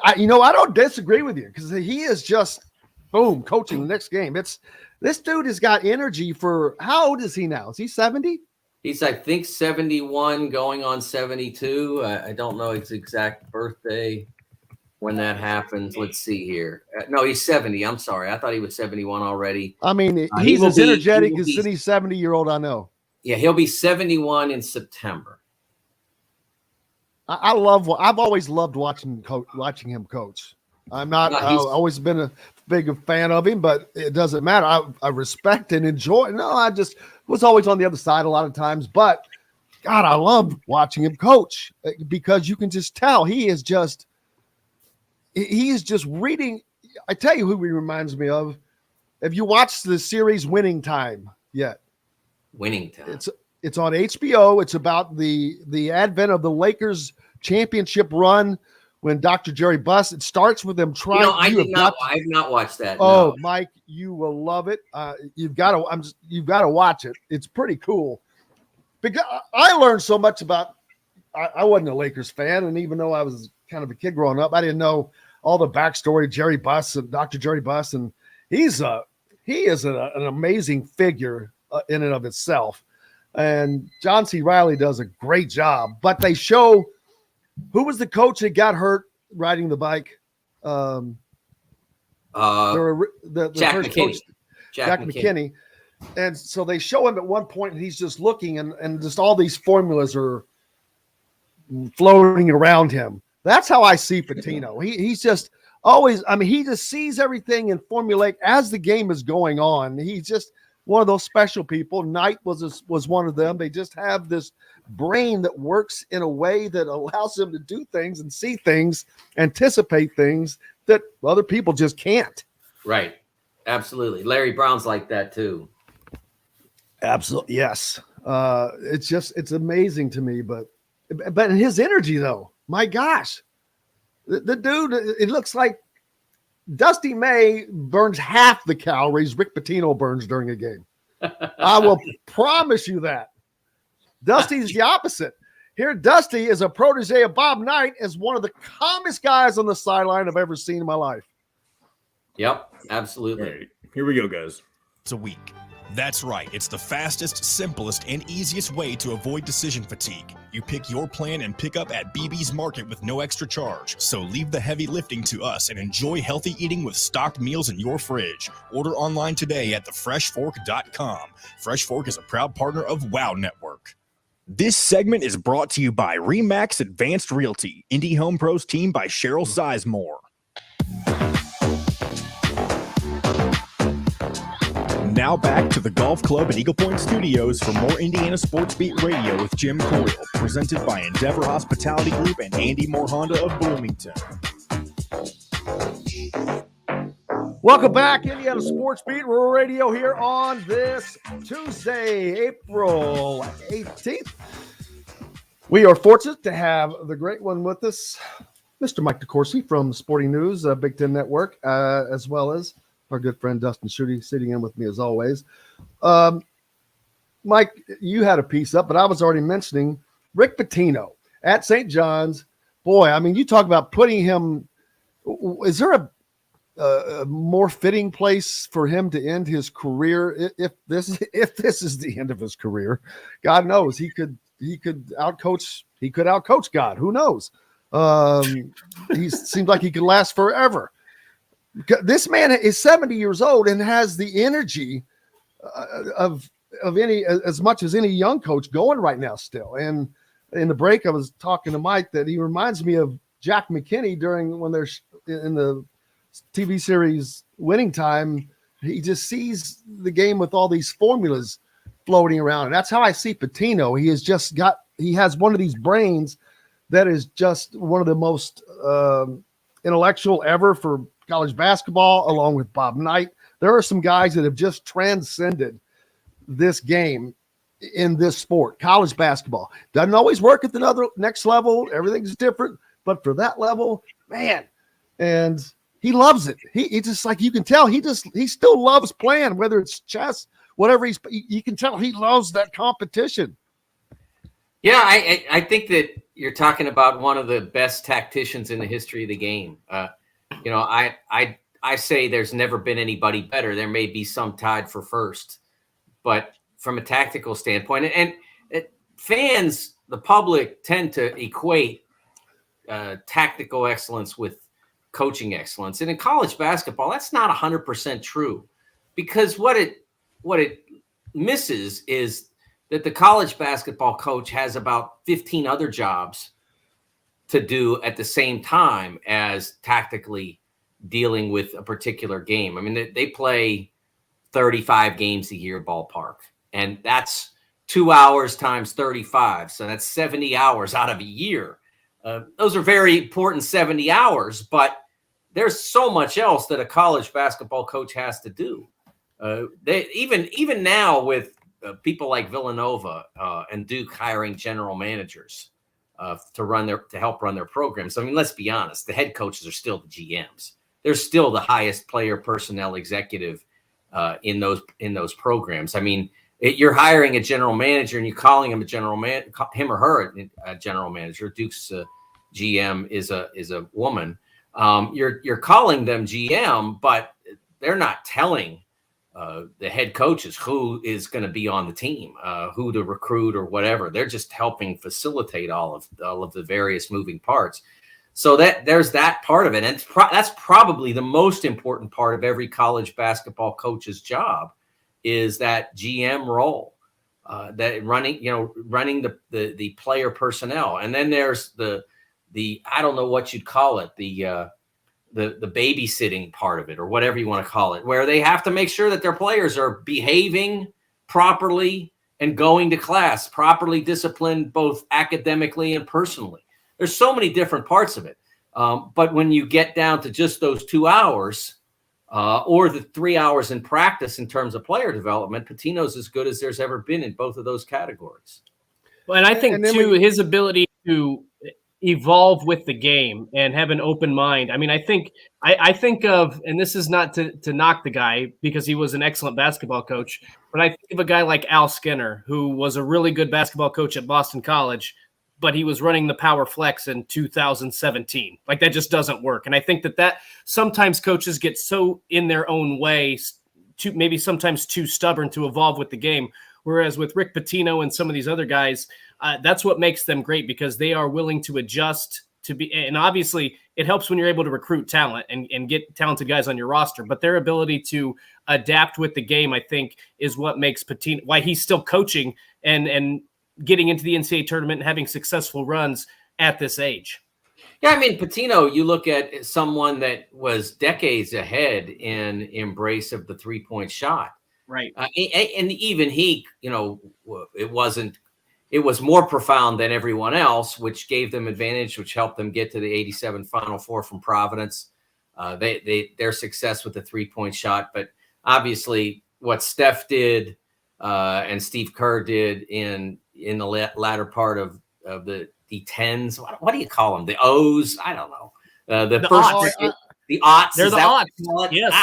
I don't disagree with you because he is just boom coaching the next game. This dude has got energy for, how old is he now? Is he 70? He's, I think, 71 going on 72. I don't know his exact birthday when that happens. Let's see here. No, he's 70. I'm sorry. I thought he was 71 already. I mean, he's as energetic as any 70-year-old I know. Yeah, he'll be 71 in September. I've always loved watching him coach. I've always been a big fan of him, but it doesn't matter. I respect and enjoy. No, I just was always on the other side a lot of times, but God, I love watching him coach because you can just tell he is just reading. I tell you who he reminds me of. Have you watched the series Winning Time yet? Winning Time. It's on HBO. It's about the advent of the Lakers championship run when Dr. Jerry Buss. It starts with them trying. I have not watched that. Oh, no. Mike, you will love it. You've got to watch it. It's pretty cool. Because I learned so much about. I wasn't a Lakers fan, and even though I was kind of a kid growing up, I didn't know all the backstory. Jerry Buss and Dr. Jerry Buss, and he is an amazing figure in and of itself. And John C. Reilly does a great job. But they show who was the coach that got hurt riding the bike. Jack first McKinney. coach, Jack McKinney. And so they show him at one point, and he's just looking, and just all these formulas are floating around him. That's how I see Pitino. He's just always, he just sees everything and formulate as the game is going on. He's just one of those special people. Knight was one of them. They just have this brain that works in a way that allows them to do things and see things, anticipate things that other people just can't. Right. Absolutely. Larry Brown's like that too. Absolutely. Yes. It's amazing to me, but his energy though, my gosh, the dude, it looks like Dusty May burns half the calories Rick Pitino burns during a game. I will promise you that. Dusty's the opposite. Here, Dusty is a protege of Bob Knight, as one of the calmest guys on the sideline I've ever seen in my life. Yep, absolutely. All right, here we go, guys. It's a week. That's right. It's the fastest, simplest, and easiest way to avoid decision fatigue. You pick your plan and pick up at BB's Market with no extra charge. So leave the heavy lifting to us and enjoy healthy eating with stocked meals in your fridge. Order online today at thefreshfork.com. Fresh Fork is a proud partner of WOW Network. This segment is brought to you by RE/MAX Advanced Realty, Indie Home Pros team by Cheryl Sizemore. Now back to the Golf Club at Eagle Point Studios for more Indiana Sports Beat Radio with Jim Coyle, presented by Endeavor Hospitality Group and Andy Moore Honda of Bloomington. Welcome back, Indiana Sports Beat Radio here on this Tuesday, April 18th. We are fortunate to have the great one with us, Mr. Mike DeCourcy from Sporting News, Big Ten Network, as well as our good friend Dustin Schutte sitting in with me as always. Mike, you had a piece up, but I was already mentioning Rick Pitino at St. John's. Boy, you talk about putting him. Is there a more fitting place for him to end his career? If this is the end of his career, God knows he could outcoach God. Who knows? He seems like he could last forever. This man is 70 years old and has the energy of any, as much as any young coach going right now still. And in the break, I was talking to Mike that he reminds me of Jack McKinney when they're in the TV series Winning Time. He just sees the game with all these formulas floating around. And that's how I see Pitino. He has one of these brains that is just one of the most intellectual ever for college basketball, along with Bob Knight. There are some guys that have just transcended this game in this sport. College basketball doesn't always work at the next level. Everything's different, but for that level, man, and he loves it. He just, like, you can tell he still loves playing, whether it's chess, whatever. You can tell he loves that competition. Yeah, I think that you're talking about one of the best tacticians in the history of the game. I say there's never been anybody better. There may be some tied for first, but from a tactical standpoint, and fans, the public, tend to equate tactical excellence with coaching excellence. And in college basketball, that's not 100% true, because what it misses is that the college basketball coach has about 15 other jobs to do at the same time as tactically dealing with a particular game. They play 35 games a year ballpark, and that's 2 hours times 35. So that's 70 hours out of a year. Those are very important 70 hours, but there's so much else that a college basketball coach has to do. Even now with people like Villanova and Duke hiring general managers to help run their programs. I mean, let's be honest, the head coaches are still the GMs. They're still the highest player personnel executive in those programs. I mean, you're hiring a general manager and you're calling him him or her a general manager. Duke's GM is a woman. You're calling them GM, but they're not telling the head coaches who is going to be on the team, who to recruit or whatever. They're just helping facilitate all of the various moving parts. So that there's that part of it, and that's probably the most important part of every college basketball coach's job, is that GM role, that running the player personnel. And then there's the I don't know what you'd call it, the babysitting part of it, or whatever you want to call it, where they have to make sure that their players are behaving properly and going to class, properly disciplined, both academically and personally. There's so many different parts of it. But when you get down to just those 2 hours, or the 3 hours in practice in terms of player development, Pitino's as good as there's ever been in both of those categories. Well, and I think too, his ability to evolve with the game and have an open mind. I mean, I think of, and this is not to knock the guy because he was an excellent basketball coach, but I think of a guy like Al Skinner, who was a really good basketball coach at Boston College, but he was running the power flex in 2017. Like, that just doesn't work. And I think that sometimes coaches get so in their own way, maybe sometimes too stubborn to evolve with the game. Whereas with Rick Pitino and some of these other guys, that's what makes them great, because they are willing to adjust to be. And obviously it helps when you're able to recruit talent and get talented guys on your roster, but their ability to adapt with the game, I think, is what makes Pitino, why he's still coaching and getting into the NCAA tournament and having successful runs at this age. Yeah, I mean, Pitino, you look at someone that was decades ahead in embrace of the 3-point shot. Right. And even he, it was more profound than everyone else, which gave them advantage, which helped them get to the 87 Final Four from Providence. Their success with the 3-point shot. But obviously what Steph did and Steve Kerr did in the latter part of the D10s. What do you call them? The O's? I don't know. The aughts. They're the aughts. Yes.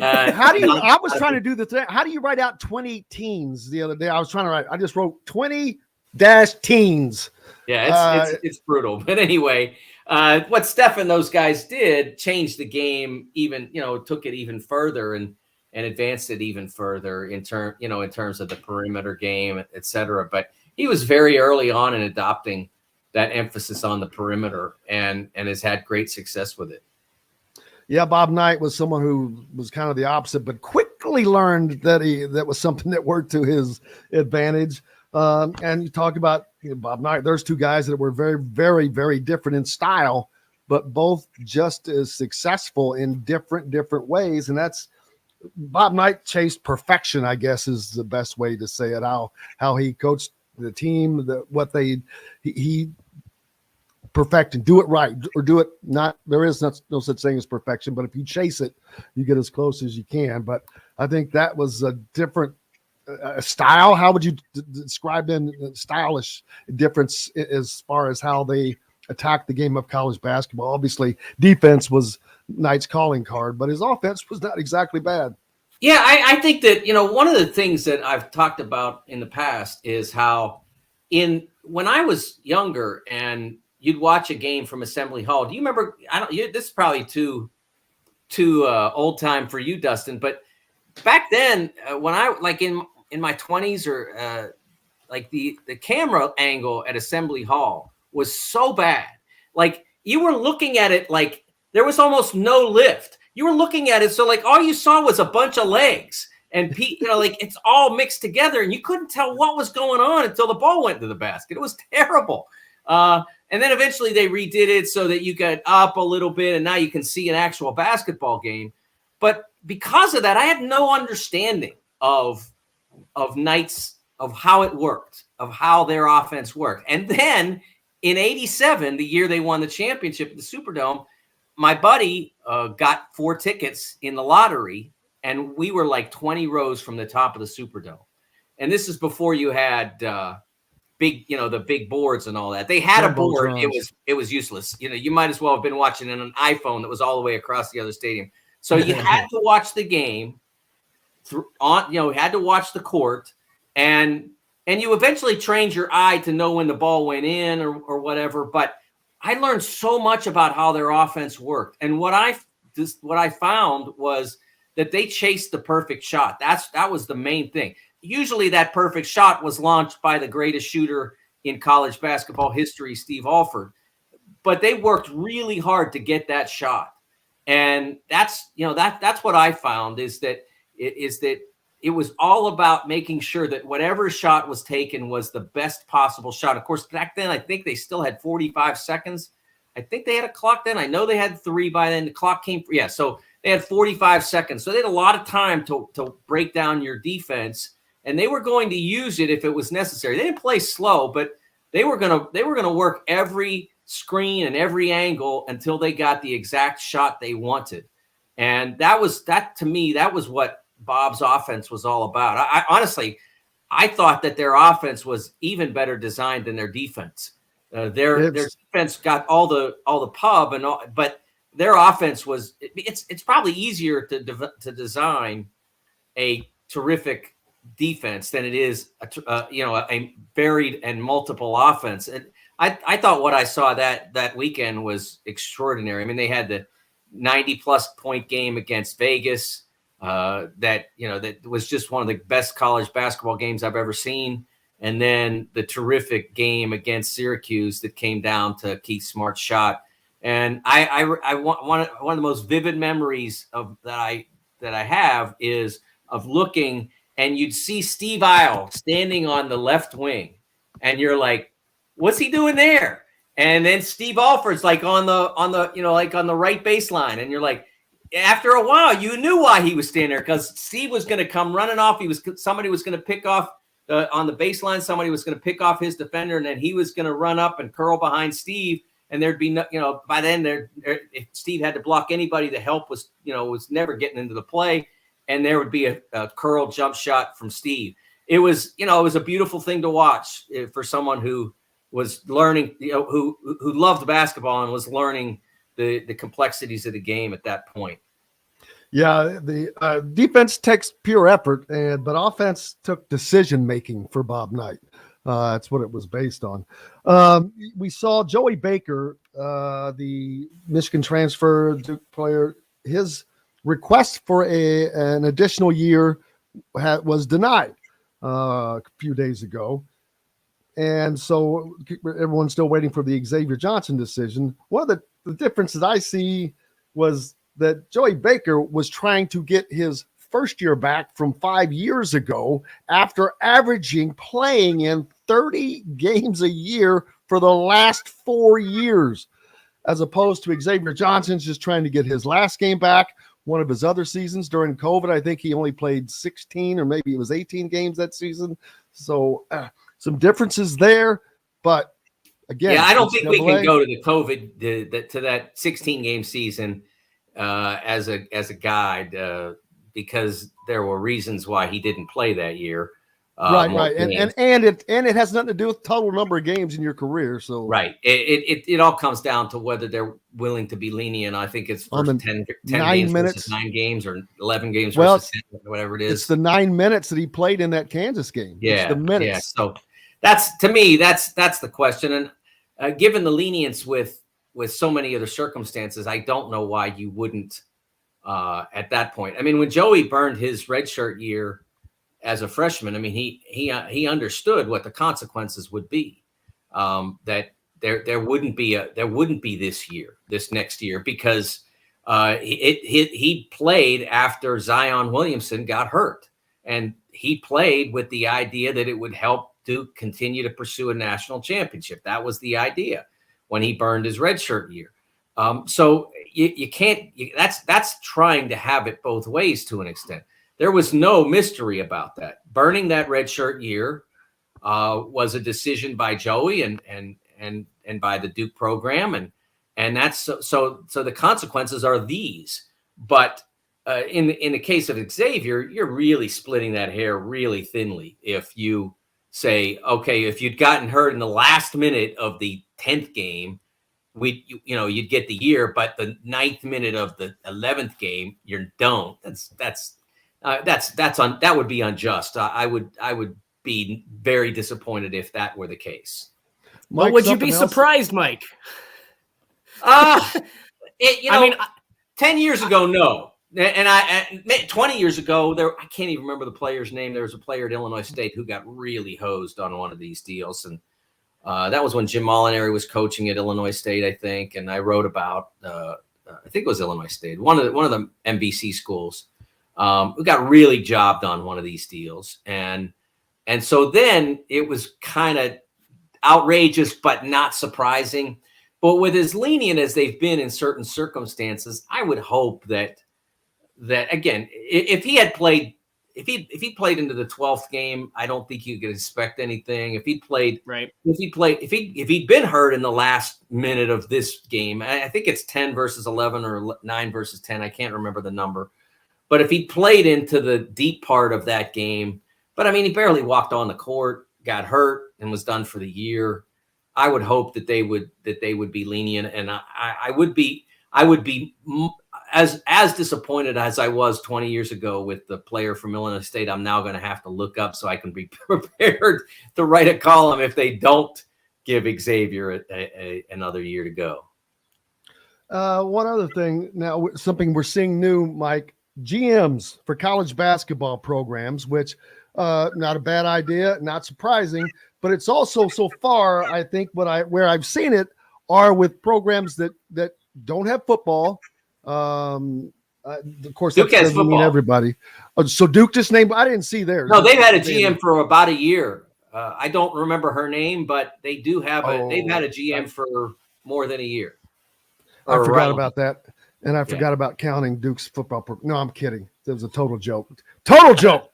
How do you? I was trying to do the thing. How do you write out 20 teens the other day? I was trying to write. I just wrote 20-teens. Yeah, it's brutal. But anyway, what Steph and those guys did changed the game. Even took it even further and advanced it even further in terms of the perimeter game, et cetera. But he was very early on in adopting that emphasis on the perimeter and has had great success with it. Yeah, Bob Knight was someone who was kind of the opposite, but quickly learned that was something that worked to his advantage. And you talk about Bob Knight. There's two guys that were very, very, very different in style, but both just as successful in different ways. And that's Bob Knight chased perfection, I guess, is the best way to say it. How he coached the team, he perfect and do it right or do it not. There is no such thing as perfection, but if you chase it, you get as close as you can. But I think that was a different style. How would you describe them? Stylish difference as far as how they attacked the game of college basketball. Obviously, defense was Knight's calling card, but his offense was not exactly bad. Yeah, I think that, one of the things that I've talked about in the past is how when I was younger and you'd watch a game from Assembly Hall. Do you remember? This is probably too old time for you, Dustin. But back then, when I in my 20s, or the camera angle at Assembly Hall was so bad. Like, you were looking at it like there was almost no lift. You were looking at it so like all you saw was a bunch of legs and it's all mixed together, and you couldn't tell what was going on until the ball went to the basket. It was terrible. And then eventually they redid it so that you got up a little bit and now you can see an actual basketball game. But because of that, I had no understanding of Knight's of how it worked, of how their offense worked. And then in 87, the year they won the championship at the Superdome, my buddy got 4 tickets in the lottery, and we were like 20 rows from the top of the Superdome. And this is before you had the big boards and all that. They had a board. It was useless. You might as well have been watching on an iPhone that was all the way across the other stadium. So you had to watch the game had to watch the court, and you eventually trained your eye to know when the ball went in or whatever. But I learned so much about how their offense worked. And what I found was that they chased the perfect shot. That was the main thing. Usually that perfect shot was launched by the greatest shooter in college basketball history, Steve Alford. But they worked really hard to get that shot. And that's what I found is that it was all about making sure that whatever shot was taken was the best possible shot. Of course, back then, I think they still had 45 seconds. I think they had a clock then. I know they had 3 by then. The clock came. Yeah, so they had 45 seconds. So they had a lot of time to break down your defense. And they were going to use it if it was necessary. They didn't play slow, but they were gonna work every screen and every angle until they got the exact shot they wanted. And to me, that was what Bob's offense was all about. I honestly thought that their offense was even better designed than their defense. Their defense got all the pub and all, but their offense was. It's probably easier to design a terrific defense than it is a varied and multiple offense. And I thought what I saw that weekend was extraordinary. I mean, they had the 90+ point game against Vegas. That was just one of the best college basketball games I've ever seen. And then the terrific game against Syracuse that came down to Keith Smart's shot. And one of the most vivid memories that I have is of looking, and you'd see Steve Isle standing on the left wing, and you're like, what's he doing there? And then Steve Alford's like on the right baseline, and you're like, after a while, you knew why he was standing there, because Steve was going to come running off. Somebody was going to pick off on the baseline. Somebody was going to pick off his defender, and then he was going to run up and curl behind Steve. And there'd be by then if Steve had to block anybody, the help was never getting into the play, and there would be a curl jump shot from Steve. It was a beautiful thing to watch for someone who was learning, who loved basketball and was learning the complexities of the game at that point. Yeah, the defense takes pure effort, but offense took decision making for Bob Knight. That's what it was based on. We saw Joey Baker, the Michigan transfer Duke player. His request for an additional year was denied a few days ago. And so everyone's still waiting for the Xavier Johnson decision. One of the differences I see was that Joey Baker was trying to get his first year back from 5 years ago after playing in 30 games a year for the last 4 years, as opposed to Xavier Johnson's just trying to get his last game back. One of his other seasons during COVID, I think he only played 16 or maybe it was 18 games that season. So some differences there, but again, I don't think we can go to the COVID to that 16 game season as a guide because there were reasons why he didn't play that year. Right, and it has nothing to do with total number of games in your career. So right, it all comes down to whether they're willing to be lenient. I think it's first 10 games versus 9 games or 11 games versus 10, whatever it is. It's the 9 minutes that he played in that Kansas game. Yeah, it's the minutes. Yeah. So that's the question. And given the lenience with so many other circumstances, I don't know why you wouldn't at that point. I mean, when Joey burned his redshirt year as a freshman, I mean, he understood what the consequences would be. That there wouldn't be this next year, because he played after Zion Williamson got hurt, and he played with the idea that it would help to continue to pursue a national championship. That was the idea when he burned his redshirt year. So you can't. That's trying to have it both ways to an extent. There was no mystery about that. Burning that redshirt year was a decision by Joey and by the Duke program, and that's so the consequences are these. But in the case of Xavier, you're really splitting that hair really thinly if you say, okay, if you'd gotten hurt in the last minute of the 10th game, you'd get the year, but the 9th minute of the 11th game, you don't. That would be unjust. I would be very disappointed if that were the case. Well, would you be surprised, Mike? 10 years ago, no. And 20 years ago, I can't even remember the player's name. There was a player at Illinois State who got really hosed on one of these deals. And that was when Jim Molinari was coaching at Illinois State, I think. And I wrote about, I think it was Illinois State, one of the MVC schools, who got really jobbed on one of these deals. And so then it was kind of outrageous, but not surprising. But with as lenient as they've been in certain circumstances, I would hope that again, if he played into the 12th game, I don't think you could expect anything. If he'd been hurt in the last minute of this game, I think it's 10 versus 11 or 9 versus 10. I can't remember the number. But if he played into the deep part of that game, but I mean, he barely walked on the court, got hurt, and was done for the year. I would hope that they would be lenient, and I would be as disappointed as I was 20 years ago with the player from Illinois State. I'm now going to have to look up so I can be prepared to write a column if they don't give Xavier another year to go. One other thing now, something we're seeing new, Mike, GMs for college basketball programs, which not a bad idea, not surprising, but it's also so far, I think where I've seen it are with programs that don't have football. Of course, Duke has football. Mean everybody. So Duke just named. I didn't see theirs. No, they've had a GM for about a year. I don't remember her name, but they do have they've had a GM for more than a year. I forgot about that, and I forgot about counting Duke's football program. No, I'm kidding. It was a total joke. Total joke.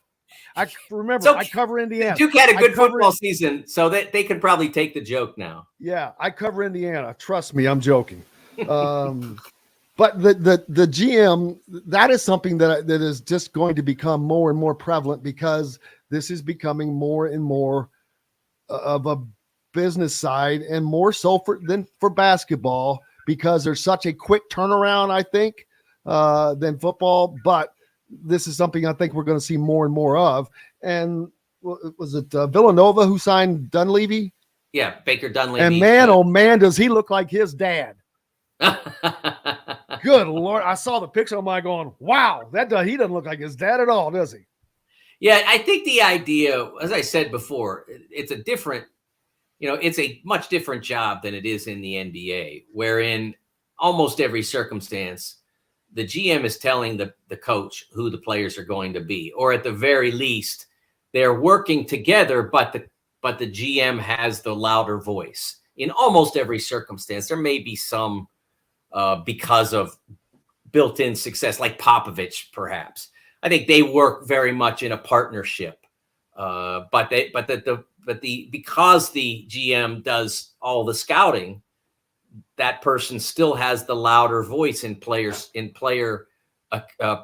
I remember. So, I cover Indiana. Duke had a good football season, so that they could probably take the joke now. Yeah, I cover Indiana. Trust me, I'm joking. But the GM, that is something that is just going to become more and more prevalent because this is becoming more and more of a business side, and more so than for basketball, because there's such a quick turnaround, I think, than football. But this is something I think we're going to see more and more of. And was it Villanova who signed Dunleavy? Yeah, Baker Dunleavy. And man, oh man, does he look like his dad. Good Lord. I saw the picture of my going, wow, he doesn't look like his dad at all, does he? Yeah, I think the idea, as I said before, it's a different, it's a much different job than it is in the NBA, wherein almost every circumstance, the GM is telling the coach who the players are going to be, or at the very least, they're working together, but the GM has the louder voice. In almost every circumstance, there may be some because of built-in success, like Popovich, perhaps. I think they work very much in a partnership, because the GM does all the scouting, that person still has the louder voice in player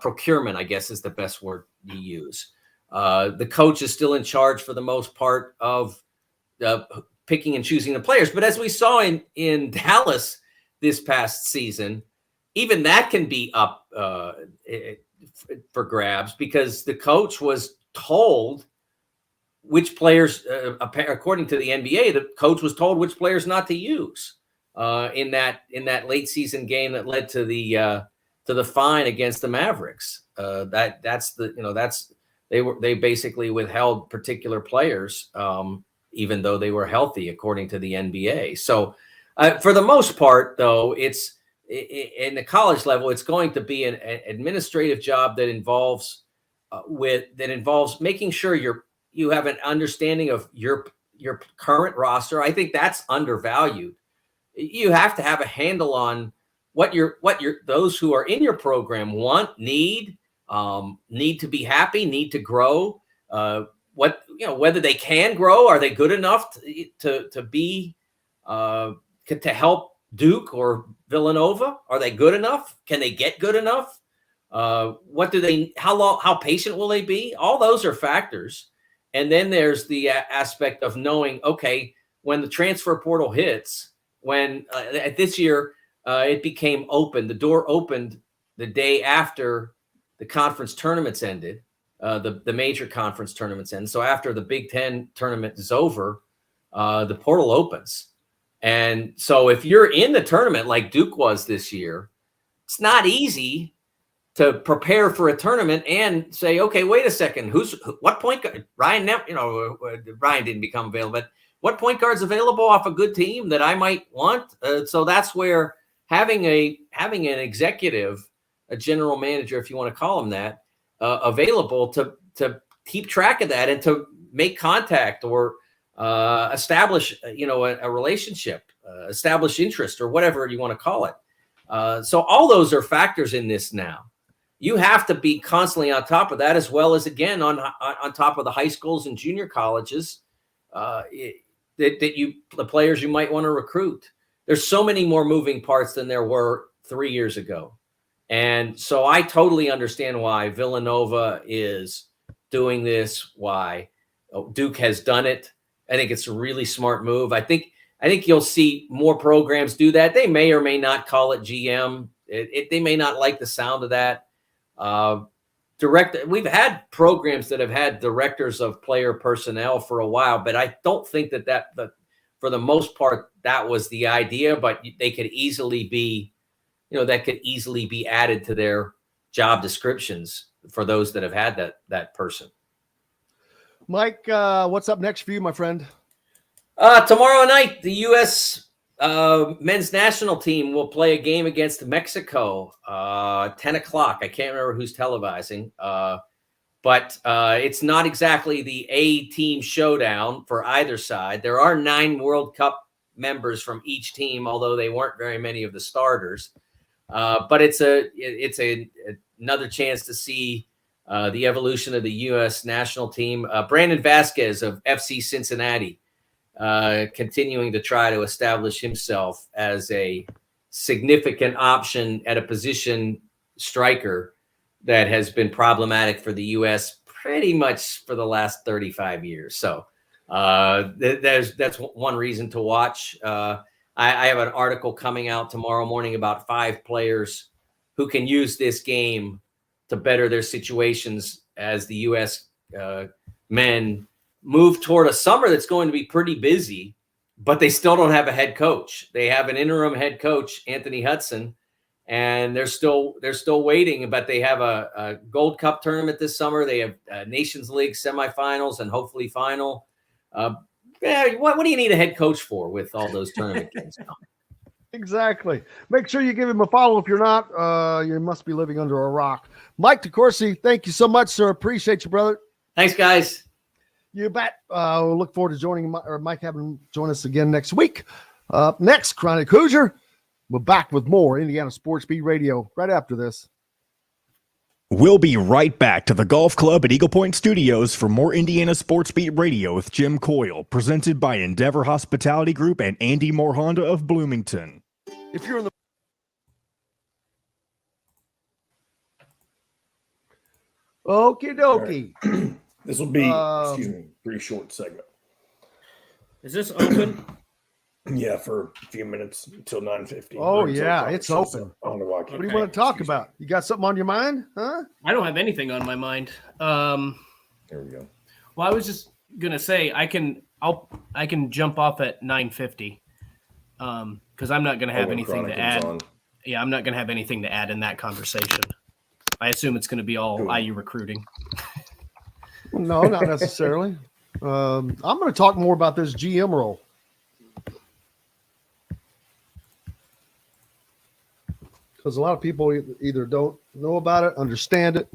procurement, I guess is the best word you use. The coach is still in charge for the most part of picking and choosing the players. But as we saw in Dallas this past season, even that can be up for grabs, because the coach was told which players, according to the NBA, the coach was told which players not to use in that late season game that led to the fine against the Mavericks. They basically withheld particular players, even though they were healthy, according to the NBA. So for the most part, though, it's in the college level, it's going to be an administrative job that involves making sure you have an understanding of your current roster. I think that's undervalued. You have to have a handle on what those who are in your program want, need to be happy, need to grow. whether they can grow. Are they good enough to be to help Duke or Villanova? Are they good enough? Can they get good enough? How patient will they be? All those are factors. And then there's the aspect of knowing, okay, when the transfer portal hits, when this year it became open, the door opened the day after the conference tournaments ended, the major conference tournaments end. So after the Big Ten tournament is over, the portal opens. And so if you're in the tournament like Duke was this year, it's not easy to prepare for a tournament and say, okay, wait a second, what point guard? Ryan didn't become available, but what point guard's available off a good team that I might want? So that's where having an executive, a general manager, if you want to call him that, available to keep track of that and to make contact or establish, a relationship, establish interest or whatever you want to call it. So all those are factors in this now. You have to be constantly on top of that, as well as, again, on top of the high schools and junior colleges, the players you might want to recruit. There's so many more moving parts than there were 3 years ago. And so I totally understand why Villanova is doing this, why Duke has done it. I think it's a really smart move. I think you'll see more programs do that. They may or may not call it GM. They may not like the sound of that. We've had programs that have had directors of player personnel for a while, but I don't think that for the most part, that was the idea, but they could easily be, that could easily be added to their job descriptions for those that have had that person. Mike, what's up next for you, my friend? Tomorrow night, the U.S. Men's national team will play a game against Mexico, 10 o'clock. I can't remember who's televising, but it's not exactly the A-team showdown for either side. There are 9 World Cup members from each team, although they weren't very many of the starters. But it's another chance to see the evolution of the U.S. national team. Brandon Vasquez of FC Cincinnati, continuing to try to establish himself as a significant option at a position striker that has been problematic for the U.S. pretty much for the last 35 years. So that's one reason to watch. I have an article coming out tomorrow morning about 5 players who can use this game to better their situations as the U.S. Men move toward a summer that's going to be pretty busy, but they still don't have a head coach. They have an interim head coach, Anthony Hudson, and they're still waiting, but they have a Gold Cup tournament this summer. They have Nations League semifinals and hopefully final. What do you need a head coach for with all those tournament games? Exactly. Make sure you give him a follow. If you're not, you must be living under a rock. Mike DeCourcy, thank you so much, sir. Appreciate you, brother. Thanks, guys. You bet. We'll look forward to joining Mike having him join us again next week. Next, Chronic Hoosier. We're back with more Indiana Sports Beat Radio right after this. We'll be right back to the Golf Club at Eagle Point Studios for more Indiana Sports Beat Radio with Jim Coyle, presented by Endeavor Hospitality Group and Andy Moore Honda of Bloomington. If you're in the Okie dokie. Right. This will be, pretty short segment. Is this open? Yeah, for a few minutes until 9:50. Oh, yeah, it's open. I don't know why I can't. What do you want to talk about? You got something on your mind? Huh? I don't have anything on my mind. There we go. Well, I was just gonna say I can jump off at 9:50. Because I'm not gonna have anything to add. Yeah, I'm not gonna have anything to add in that conversation. I assume it's gonna be all IU recruiting. No, not necessarily. I'm going to talk more about this GM role. Because a lot of people either don't know about it, understand it,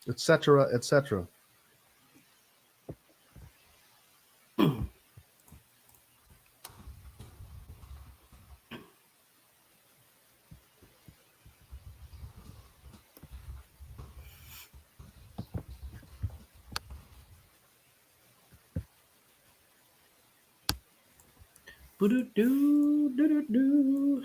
et cetera, et cetera. Boo-doo-doo, doo-doo-doo.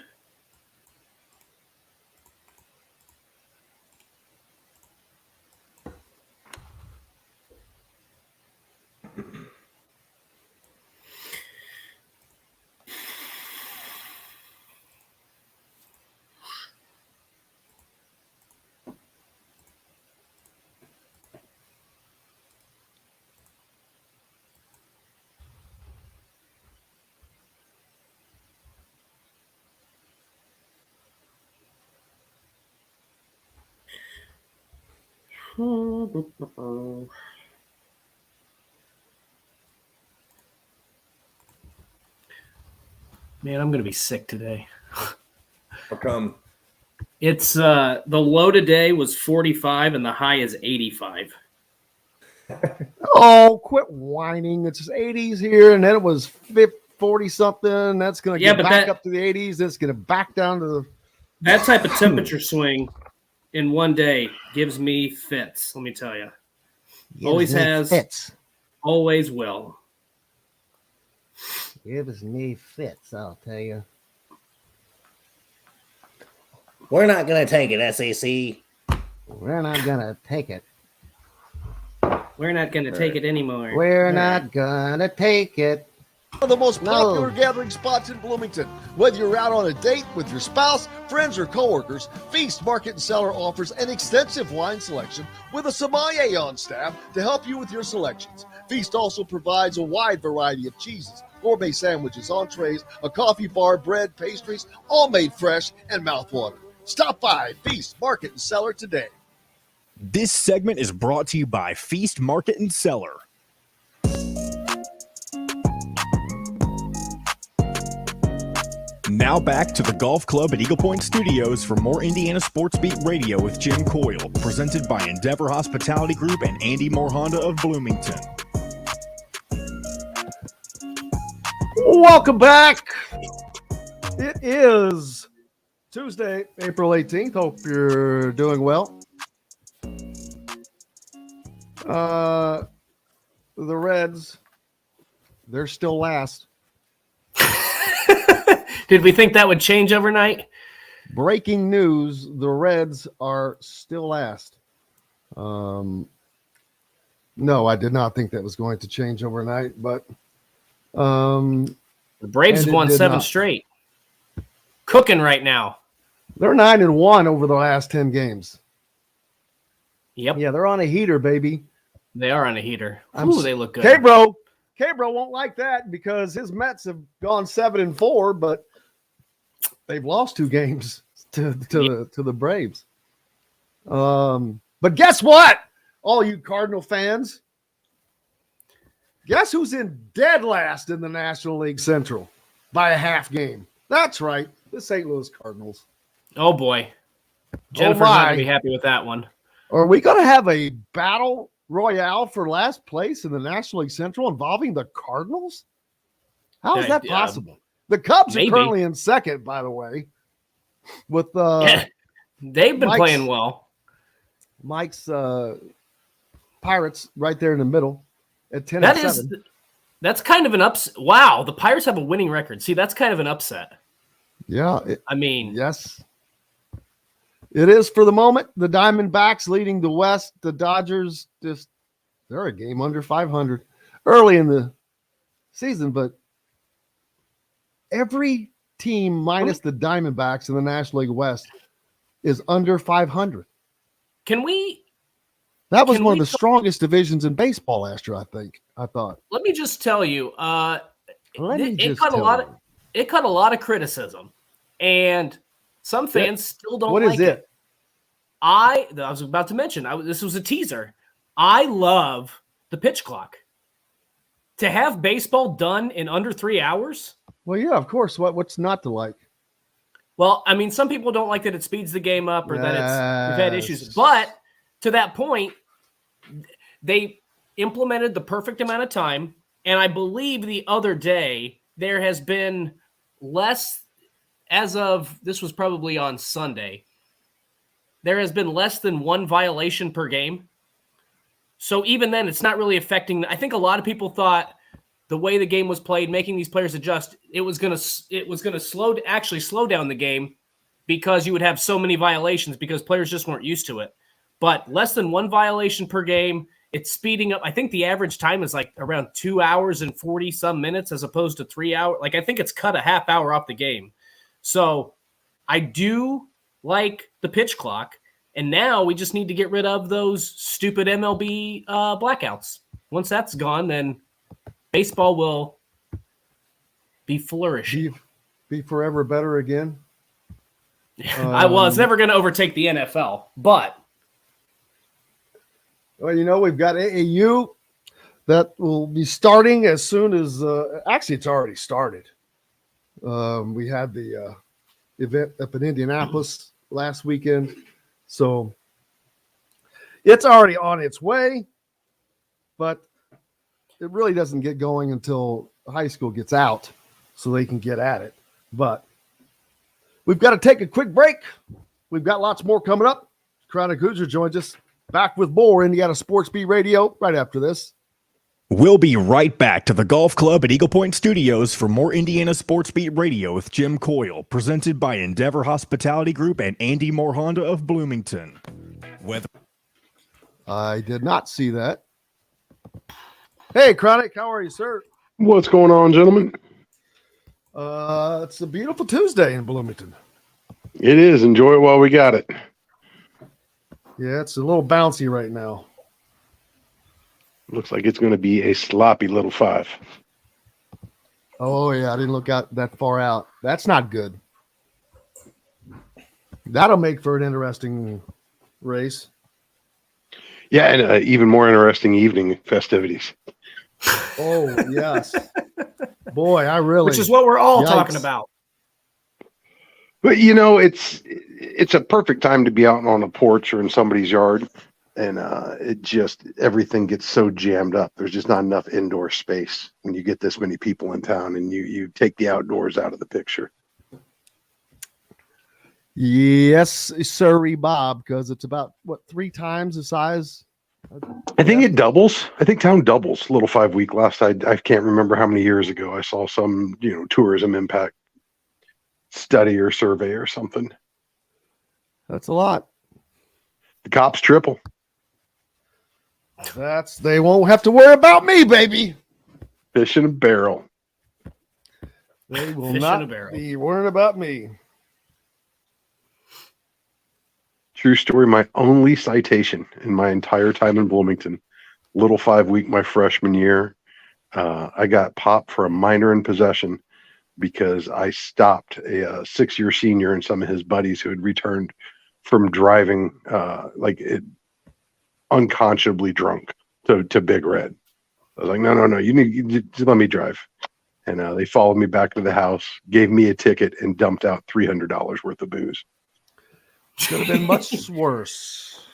Man, I'm gonna be sick today. How come? It's the low today was 45 and the high is 85. Oh, quit whining. It's 80s here, and then it was 40 something. That's going to get back up to the 80s. It's going to back down to the. That type of temperature swing in one day gives me fits, let me tell you. Always has. Fits. Always will. Gives me fits, I'll tell you. We're not going to take it, SEC. We're not going to take it. We're not going to take it anymore. We're not going to take it. One of the most popular gathering spots in Bloomington. Whether you're out on a date with your spouse, friends, or coworkers, Feast Market and Cellar offers an extensive wine selection with a sommelier on staff to help you with your selections. Feast also provides a wide variety of cheeses, gourmet sandwiches, entrees, a coffee bar, bread, pastries, all made fresh and mouthwatering. Stop by Feast Market and Cellar today. This segment is brought to you by Feast Market and Cellar. Now back to the Golf Club at Eagle Point Studios for more Indiana Sports Beat Radio with Jim Coyle, presented by Endeavor Hospitality Group and Andy Moore Honda of Bloomington. Welcome back. It is Tuesday, April 18th. Hope you're doing well. The Reds, they're still last. Did we think that would change overnight? Breaking news, the Reds are still last. No, I did not think that was going to change overnight, but the Braves have won 7 straight. Cooking right now. They're 9-1 over the last 10 games. Yep. Yeah, they're on a heater, baby. They are on a heater. Ooh, they look good. K-Bro won't like that because his Mets have gone 7-4, but they've lost 2 games to the Braves. But guess what? All you Cardinal fans, guess who's in dead last in the National League Central by a half game? That's right, the St. Louis Cardinals. Oh boy, Jennifer's not gonna be happy with that one. Are we going to have a battle royale for last place in the National League Central involving the Cardinals? How is that possible? The Cubs are currently in second, by the way, with they've been playing well. Mike's Pirates right there in the middle at 10-7. That's kind of an upset. Wow, the Pirates have a winning record. See, that's kind of an upset. Yeah, yes. It is for the moment. The Diamondbacks leading the West. The Dodgers they're a game under 500 early in the season, but every team minus the Diamondbacks in the National League West is under 500. That was one of the strongest divisions in baseball last year, I thought. Let me just tell you, it caught a lot of criticism, and some fans still don't like it. What is it? I was about to mention, this was a teaser. I love the pitch clock. To have baseball done in under 3 hours? Well, yeah, of course. What's not to like? Well, I mean, some people don't like that it speeds the game up or that we've had issues. But to that point, they implemented the perfect amount of time. And I believe the other day there has been less, as of this was probably on Sunday, there has been less than 1 violation per game. So even then, it's not really affecting. I think a lot of people thought the way the game was played, making these players adjust, it was gonna slow down the game because you would have so many violations because players just weren't used to it. But less than 1 violation per game, it's speeding up. I think the average time is like around 2 hours and 40 some minutes as opposed to 3 hours. Like I think it's cut a half hour off the game. So I do like the pitch clock. And now we just need to get rid of those stupid MLB blackouts. Once that's gone, then baseball will be flourishing. Be forever better again. It's never going to overtake the NFL, but. Well, we've got AAU that will be starting as soon as actually it's already started. We had the event up in Indianapolis last weekend. So it's already on its way, but it really doesn't get going until high school gets out so they can get at it. But we've got to take a quick break. We've got lots more coming up. Chronic Hoosier joins us. Back with more Indiana Sports Beat Radio right after this. We'll be right back to the Golf Club at Eagle Point Studios for more Indiana Sports Beat Radio with Jim Coyle, presented by Endeavor Hospitality Group and Andy Moore Honda of Bloomington. I did not see that. Hey, Chronic, how are you, sir? What's going on, gentlemen? It's a beautiful Tuesday in Bloomington. It is. Enjoy it while we got it. Yeah, it's a little bouncy right now. Looks like it's going to be a sloppy little 5. Oh, yeah, I didn't look out that far out. That's not good. That'll make for an interesting race. Yeah, and even more interesting evening festivities. Oh, yes. Boy, Which is what we're all talking about. But, it's a perfect time to be out on a porch or in somebody's yard. And everything gets so jammed up. There's just not enough indoor space when you get this many people in town and you take the outdoors out of the picture. Yes, sorry, Bob, because it's about, 3 times the size? I think it doubles. I think town doubles. Little 5 week last. I can't remember how many years ago I saw some, tourism impact study or survey or something. That's a lot. The cops triple. They won't have to worry about me, baby. Fish in a barrel. They will not be worrying about me. True story. My only citation in my entire time in Bloomington, little 5 week, my freshman year, I got popped for a minor in possession because I stopped a 6-year senior and some of his buddies who had returned from driving unconscionably drunk to Big Red. I was like, no, you just let me drive. And they followed me back to the house, gave me a ticket, and dumped out $300 worth of booze. Could have been much worse.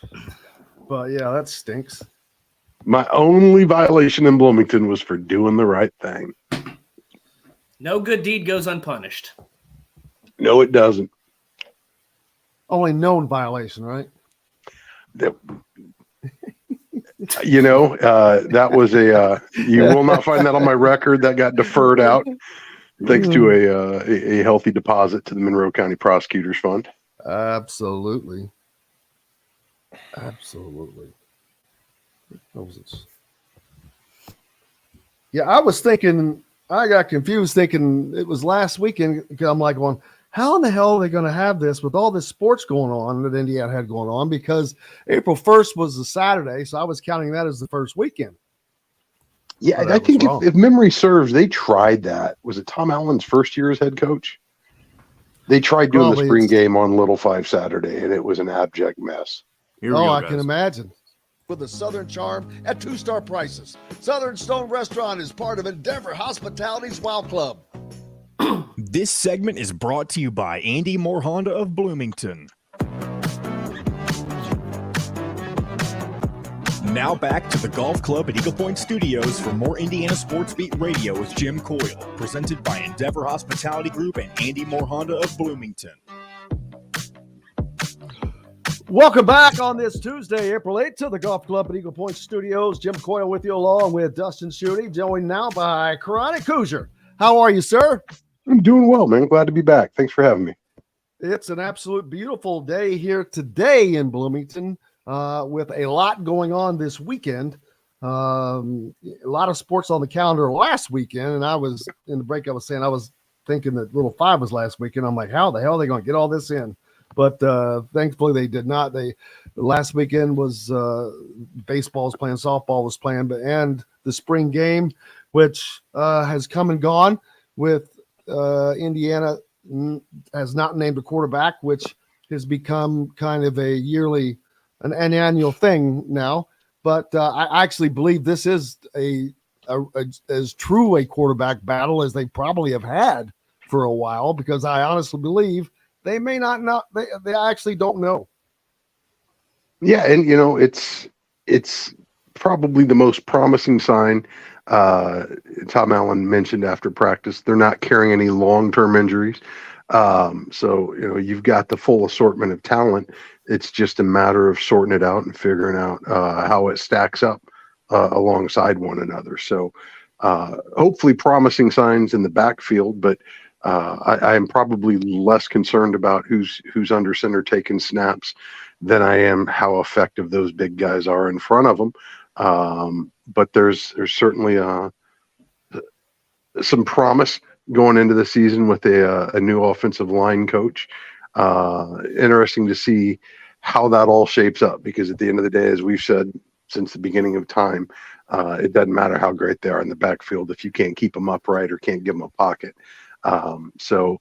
But yeah, that stinks. My only violation in Bloomington was for doing the right thing. No good deed goes unpunished. No, it doesn't. Only known violation, right? That was you will not find that on my record. That got deferred out thanks to a healthy deposit to the Monroe County Prosecutors Fund. Absolutely. Yeah, I was thinking, I got confused thinking it was last weekend. I'm like, how in the hell are they going to have this with all this sports going on that Indiana had going on? Because April 1st was a Saturday, so I was counting that as the first weekend. Yeah, I think if memory serves, they tried that. Was it Tom Allen's first year as head coach? They tried doing the spring game on Little 5 Saturday, and it was an abject mess. I can imagine. With a Southern charm at 2-star prices. Southern Stone Restaurant is part of Endeavor Hospitality's Wow Club. This segment is brought to you by Andy Moore Honda of Bloomington. Now back to the Golf Club at Eagle Point Studios for more Indiana Sports Beat Radio with Jim Coyle, presented by Endeavor Hospitality Group and Andy Moore Honda of Bloomington. Welcome back on this Tuesday, April 8th, to the Golf Club at Eagle Point Studios. Jim Coyle with you along with Dustin Schutte, joined now by Chronic Hoosier. How are you, sir? I'm doing well, man. Glad to be back. Thanks for having me. It's an absolute beautiful day here today in Bloomington with a lot going on this weekend. A lot of sports on the calendar last weekend, and I was in the break. I was saying I was thinking that Little Five was last weekend. I'm like, how the hell are they going to get all this in? But thankfully they did not. Last weekend was baseball was playing, softball was playing, and the spring game, which has come and gone with Indiana has not named a quarterback, which has become kind of a yearly, an annual thing now. But I actually believe this is as true a quarterback battle as they probably have had for a while, because I honestly believe they may not they actually don't know. Yeah, and it's probably the most promising sign. Tom Allen mentioned after practice they're not carrying any long-term injuries. So you've got the full assortment of talent. It's just a matter of sorting it out and figuring out how it stacks up alongside one another. So hopefully promising signs in the backfield, but I am probably less concerned about who's under center taking snaps than I am how effective those big guys are in front of them. But there's certainly some promise going into the season with a new offensive line coach. Interesting to see how that all shapes up, because at the end of the day, as we've said since the beginning of time, it doesn't matter how great they are in the backfield if you can't keep them upright or can't give them a pocket. So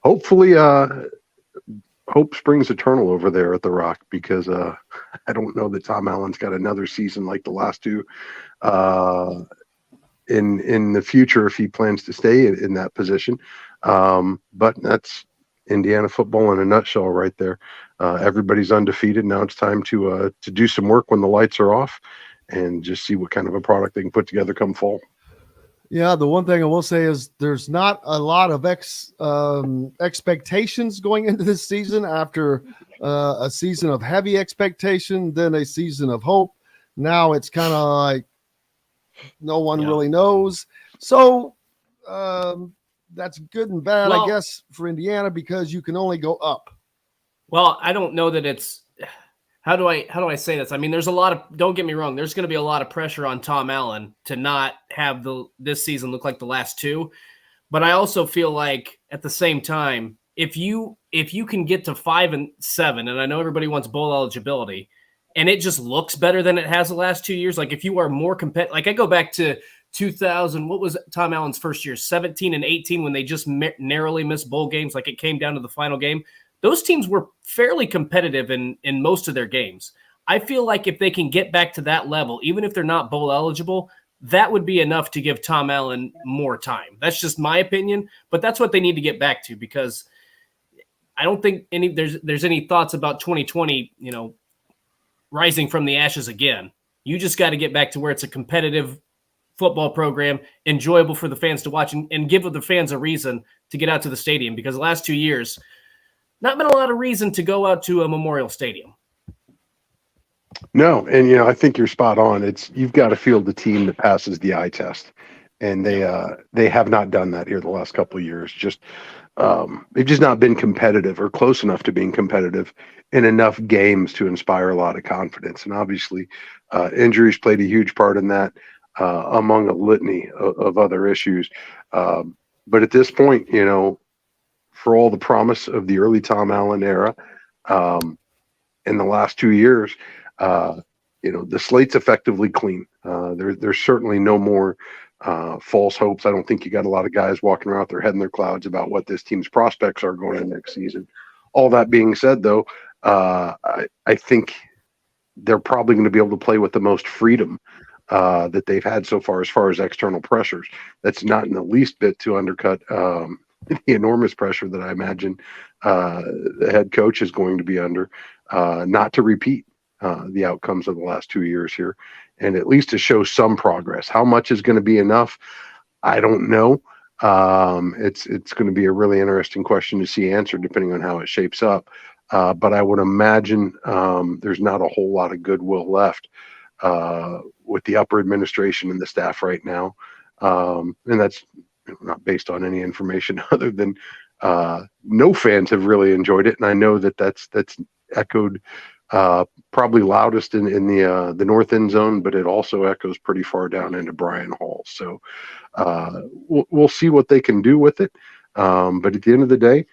hopefully hope springs eternal over there at the Rock, because I don't know that Tom Allen's got another season like the last two in the future if he plans to stay in that position. But that's Indiana football in a nutshell right there. Everybody's undefeated. Now it's time to do some work when the lights are off and just see what kind of a product they can put together come fall. Yeah, the one thing I will say is there's not a lot of expectations going into this season after a season of heavy expectation, then a season of hope. Now it's kind of like no one really knows. So that's good and bad, I guess, for Indiana, because you can only go up. Well, I don't know that it's how do I say this? I mean, there's a lot of, don't get me wrong, there's going to be a lot of pressure on Tom Allen to not have this season look like the last two. But I also feel like at the same time, if you can get to 5-7, and I know everybody wants bowl eligibility, and it just looks better than it has the last 2 years, like if you are more competitive, like I go back to 2000, what was Tom Allen's first year, 17 and 18, when they just narrowly missed bowl games, like it came down to the final game. Those teams were fairly competitive in most of their games. I feel like if they can get back to that level, even if they're not bowl eligible, that would be enough to give Tom Allen more time. That's just my opinion, but that's what they need to get back to, because I don't think there's any thoughts about 2020, rising from the ashes again. You just got to get back to where it's a competitive football program, enjoyable for the fans to watch, and give the fans a reason to get out to the stadium, because the last 2 years, not been a lot of reason to go out to a Memorial Stadium. No, and I think you're spot on. You've got to field the team that passes the eye test, and they have not done that here the last couple of years. They've just not been competitive or close enough to being competitive in enough games to inspire a lot of confidence. And obviously, injuries played a huge part in that, among a litany of other issues. But at this point, for all the promise of the early Tom Allen era, in the last 2 years, the slate's effectively clean. There's certainly no more false hopes. I don't think you got a lot of guys walking around with their head in their clouds about what this team's prospects are going into next season. All that being said, though, I think they're probably going to be able to play with the most freedom that they've had so far as external pressures. That's not in the least bit to undercut the enormous pressure that I imagine the head coach is going to be under, not to repeat the outcomes of the last 2 years here, and at least to show some progress. How much is going to be enough? I don't know. It's going to be a really interesting question to see answered depending on how it shapes up. But I would imagine there's not a whole lot of goodwill left with the upper administration and the staff right now. And that's not based on any information other than no fans have really enjoyed it. And I know that that's echoed probably loudest in the north end zone, but it also echoes pretty far down into Bryan Hall. So we'll see what they can do with it. But at the end of the day,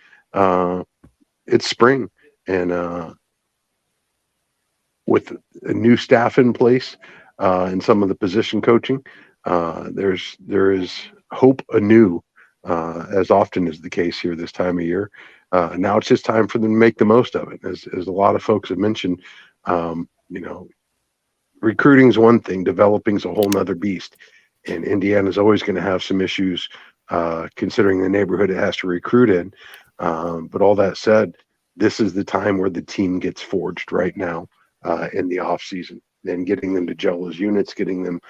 it's spring, and with a new staff in place and some of the position coaching, there is hope anew, as often is the case here this time of year. Now it's just time for them to make the most of it. As a lot of folks have mentioned, recruiting is one thing, developing is a whole nother beast. And Indiana's always going to have some issues considering the neighborhood it has to recruit in. But all that said, this is the time where the team gets forged right now in the off season, and getting them to gel as units, getting them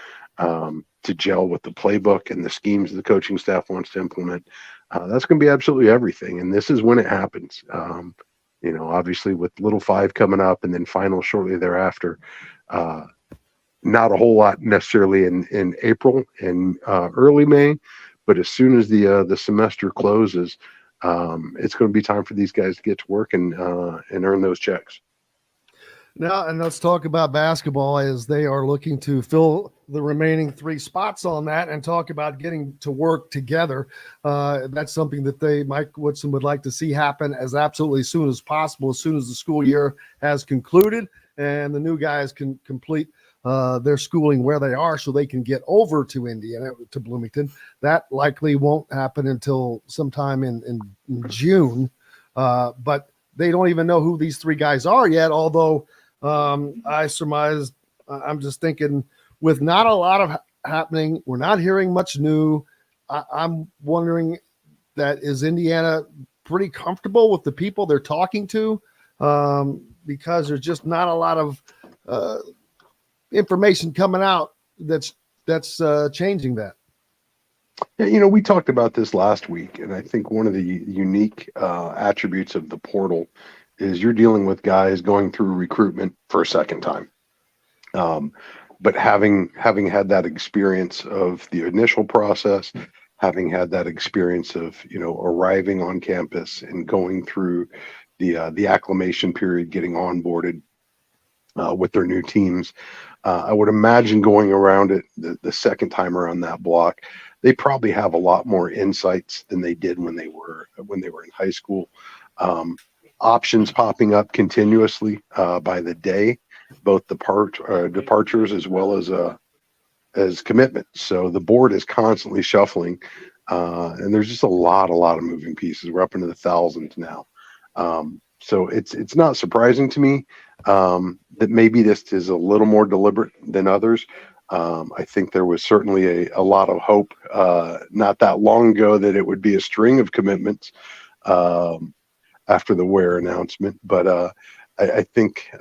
to gel with the playbook and the schemes the coaching staff wants to implement. That's going to be absolutely everything. And this is when it happens. Obviously with Little Five coming up and then finals shortly thereafter, not a whole lot necessarily in April and early May, but as soon as the semester closes, it's going to be time for these guys to get to work and earn those checks. Now, and let's talk about basketball as they are looking to fill the remaining 3 spots on that and talk about getting to work together. That's something that Mike Woodson would like to see happen as absolutely soon as possible, as soon as the school year has concluded and the new guys can complete their schooling where they are so they can get over to Indiana, to Bloomington. That likely won't happen until sometime in June, but they don't even know who these 3 guys are yet, although I surmised, I'm just thinking, with not a lot of happening, we're not hearing much new. I'm wondering that is Indiana pretty comfortable with the people they're talking to, because there's just not a lot of information coming out that's changing that. Yeah, we talked about this last week, and I think one of the unique attributes of the portal is you're dealing with guys going through recruitment for a second time. But having had that experience of the initial process, having had that experience of, arriving on campus and going through the acclimation period, getting onboarded with their new teams, I would imagine going around it the second time around that block, they probably have a lot more insights than they did when they were in high school. Options popping up continuously by the day, both departures as well as commitments. So the board is constantly shuffling, and there's just a lot of moving pieces. We're up into the thousands now. So it's not surprising to me that maybe this is a little more deliberate than others. I think there was certainly a lot of hope not that long ago that it would be a string of commitments after the Ware announcement. But I think,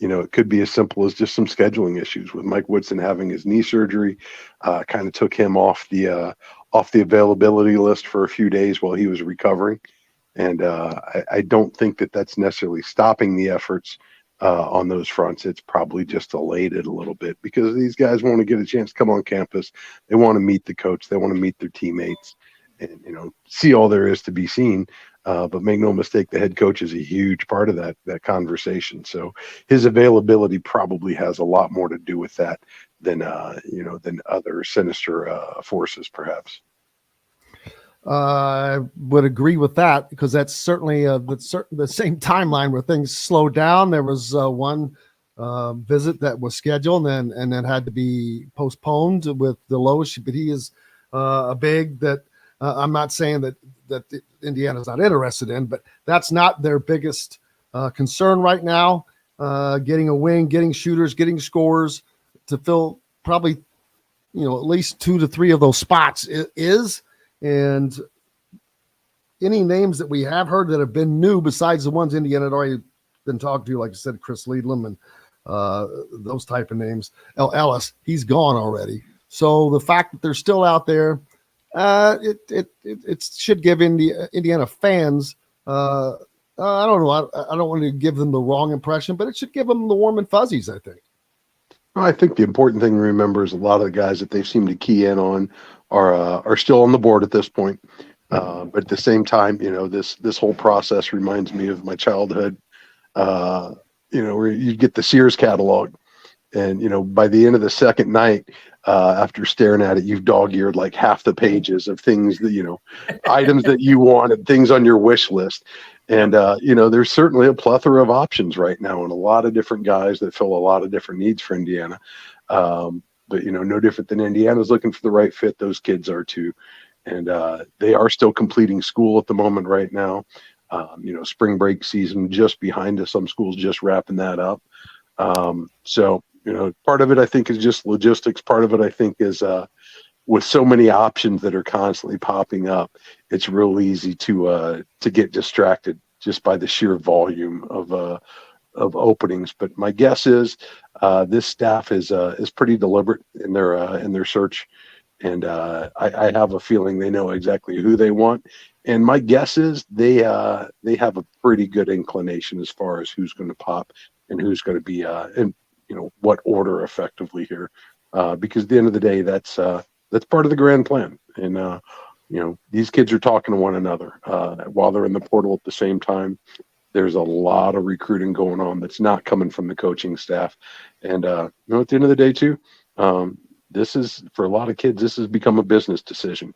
it could be as simple as just some scheduling issues with Mike Woodson having his knee surgery, kind of took him off the availability list for a few days while he was recovering. And I don't think that that's necessarily stopping the efforts on those fronts. It's probably just delayed it a little bit because these guys want to get a chance to come on campus. They want to meet the coach. They want to meet their teammates and, see all there is to be seen. But make no mistake, the head coach is a huge part of that conversation. So his availability probably has a lot more to do with that than other sinister forces, perhaps. I would agree with that because that's certainly the same timeline where things slowed down. There was one visit that was scheduled and then had to be postponed with Deloche, but he is a big that I'm not saying that Indiana's not interested in, but that's not their biggest concern right now. Getting a wing, getting shooters, getting scorers to fill probably, at least 2 to 3 of those spots is. And any names that we have heard that have been new besides the ones Indiana had already been talked to, like I said, Chris Liedlam and those type of names. Ellis, he's gone already. So the fact that they're still out there, it should give Indiana fans a I don't know. I don't want to give them the wrong impression, but it should give them the warm and fuzzies, I think. I think the important thing to remember is a lot of the guys that they seem to key in on are still on the board at this point. But at the same time, this whole process reminds me of my childhood. Where you get the Sears catalog, and by the end of the second night, after staring at it, you've dog-eared like half the pages of things that items that you wanted, things on your wish list. And there's certainly a plethora of options right now, and a lot of different guys that fill a lot of different needs for Indiana. But no different than Indiana's looking for the right fit. Those kids are too, and they are still completing school at the moment right now. Spring break season just behind us. Some schools just wrapping that up. So part of it I think is just logistics. Part of it I think is with so many options that are constantly popping up, it's real easy to get distracted just by the sheer volume of openings. But my guess is this staff is pretty deliberate in their search, and I have a feeling they know exactly who they want. And my guess is they have a pretty good inclination as far as who's going to pop and who's going to be in what order effectively here, because at the end of the day, that's part of the grand plan. And these kids are talking to one another while they're in the portal at the same time. There's a lot of recruiting going on that's not coming from the coaching staff. And at the end of the day too, this is, for a lot of kids, this has become a business decision.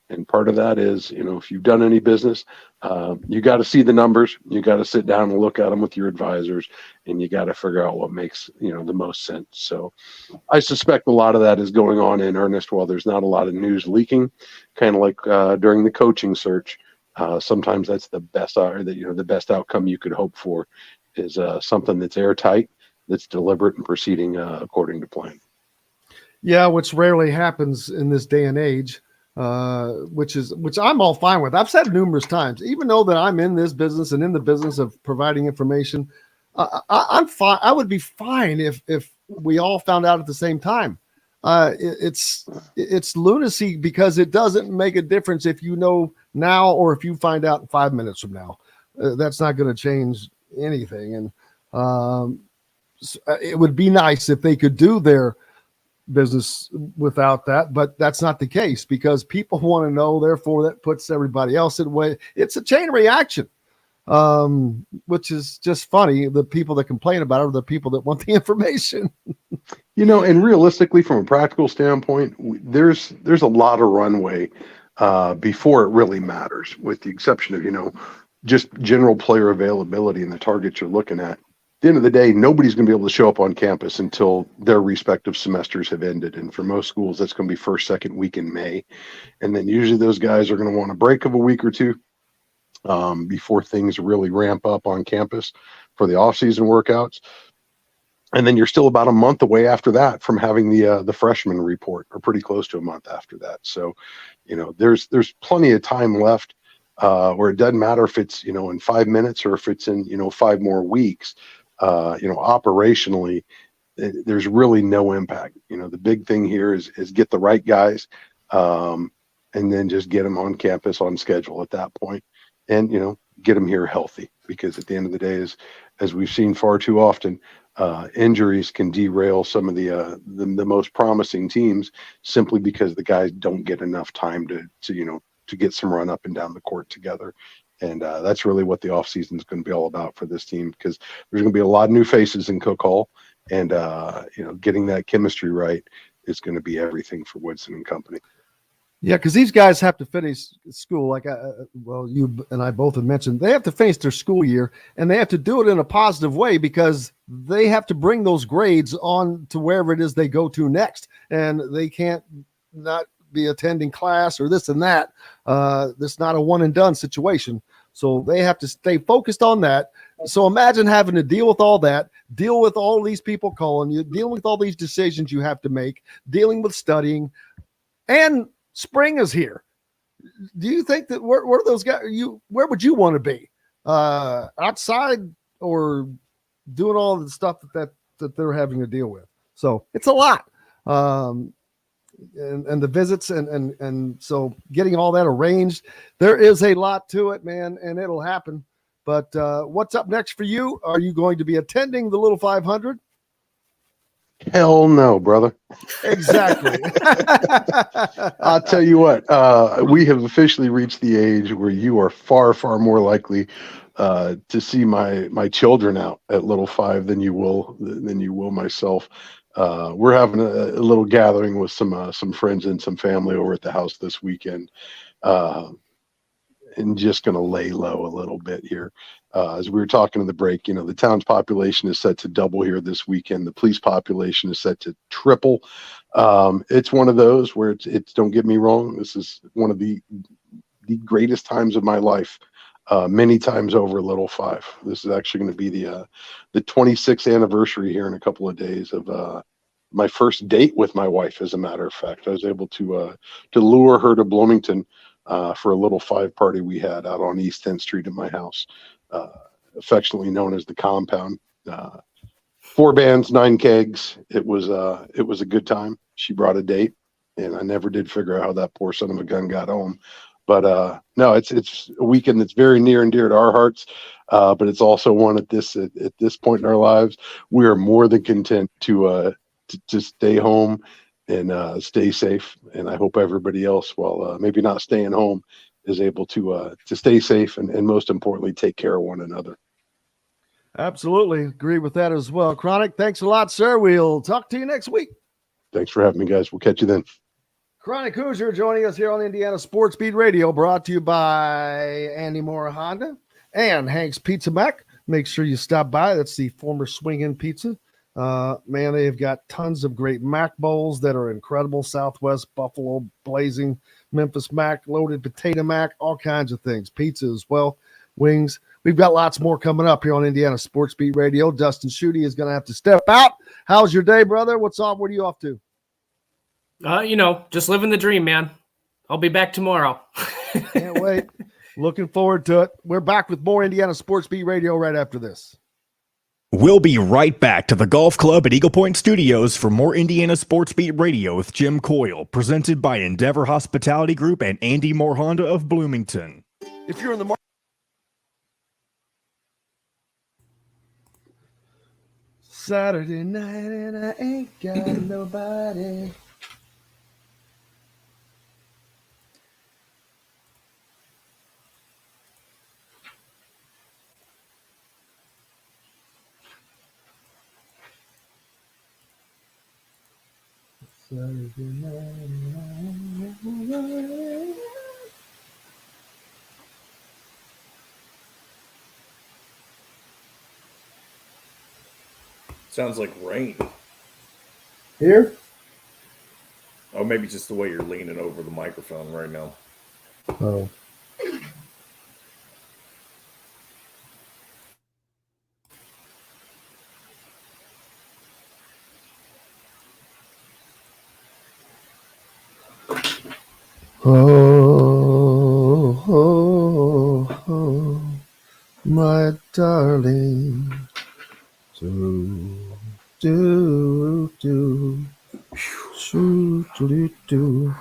And part of that is, if you've done any business, you got to see the numbers. You got to sit down and look at them with your advisors, and you got to figure out what makes, the most sense. So I suspect a lot of that is going on in earnest while there's not a lot of news leaking, kind of like during the coaching search. Sometimes that's the best, the best outcome you could hope for is something that's airtight, that's deliberate and proceeding according to plan. Yeah, which rarely happens in this day and age. Which I'm all fine with. I've said numerous times, even though that I'm in this business and in the business of providing information, I'm fine. I would be fine if we all found out at the same time. It's lunacy because it doesn't make a difference if you know now or if you find out in 5 minutes from now. That's not going to change anything. And it would be nice if they could do their business without that, but that's not the case because people want to know, therefore that puts everybody else in way. It's a chain reaction, which is just funny. The people that complain about it are the people that want the information. And realistically, from a practical standpoint, there's a lot of runway before it really matters, with the exception of just general player availability and the targets you're looking at. At the end of the day, nobody's going to be able to show up on campus until their respective semesters have ended. And for most schools, that's going to be first, second week in May. And then usually those guys are going to want a break of a week or two before things really ramp up on campus for the off-season workouts. And then you're still about a month away after that from having the freshman report, or pretty close to a month after that. So, there's plenty of time left where it doesn't matter if it's, in 5 minutes or if it's in, 5 more weeks. Operationally, there's really no impact. The big thing here is get the right guys, and then just get them on campus on schedule at that point, and get them here healthy. Because at the end of the day, as we've seen far too often, injuries can derail some of the most promising teams simply because the guys don't get enough time to get some run up and down the court together. And that's really what the offseason is going to be all about for this team, because there's going to be a lot of new faces in Cook Hall, and getting that chemistry right is going to be everything for Woodson and company. Yeah, because these guys have to finish school. Like, you and I both have mentioned, they have to finish their school year, and they have to do it in a positive way because they have to bring those grades on to wherever it is they go to next, and they can't not be attending class or this and that. It's not a one and done situation. So they have to stay focused on that. So imagine having to deal with all that, deal with all these people calling you, dealing with all these decisions you have to make, dealing with studying, and spring is here. Do you think that where are those guys? Where would you want to be? Outside or doing all the stuff that they're having to deal with? So it's a lot. And the visits and so getting all that arranged, there is a lot to it, man, and it'll happen. But what's up next for you? Are you going to be attending the Little 500? Hell no, brother. Exactly. I'll tell you what, we have officially reached the age where you are far, far more likely to see my children out at Little Five than you will myself. We're having a little gathering with some friends and some family over at the house this weekend. And just going to lay low a little bit here. As we were talking in the break, the town's population is set to double here this weekend. The police population is set to triple. It's one of those where it's don't get me wrong. This is one of the greatest times of my life. Many times over Little Five. This is actually going to be the 26th anniversary here in a couple of days of my first date with my wife. As a matter of fact, I was able to lure her to Bloomington for a Little Five party we had out on East 10th Street at my house, affectionately known as the Compound. 4 bands, 9 kegs. It was a good time. She brought a date, and I never did figure out how that poor son of a gun got home. But no, it's a weekend that's very near and dear to our hearts. But it's also one at this point in our lives, we are more than content to stay home and stay safe. And I hope everybody else, while maybe not staying home, is able to stay safe and most importantly, take care of one another. Absolutely. Agree with that as well. Chronic, thanks a lot, sir. We'll talk to you next week. Thanks for having me, guys. We'll catch you then. Chronic Hoosier joining us here on Indiana Sports Beat Radio, brought to you by Andy Moore Honda and Hank's Pizza Mac. Make sure you stop by. That's the former Swing In Pizza. Man, they've got tons of great Mac bowls that are incredible. Southwest, Buffalo, Blazing, Memphis Mac, Loaded Potato Mac, all kinds of things. Pizza as well, wings. We've got lots more coming up here on Indiana Sports Beat Radio. Dustin Schutte is going to have to step out. How's your day, brother? What's up? What are you off to? Just living the dream, man. I'll be back tomorrow. Can't wait. Looking forward to it. We're back with more Indiana Sports Beat Radio right after this. We'll be right back to the golf club at Eagle Point Studios for more Indiana Sports Beat Radio with Jim Coyle, presented by Endeavor Hospitality Group and Andy Moore Honda of Bloomington. If you're in the market, Saturday night and I ain't got nobody. Saturday night and I Sounds like rain. Here? Oh, maybe just the way you're leaning over the microphone right now. Oh. Oh, oh, oh, my darling. Do, do, do, shoo, do, do.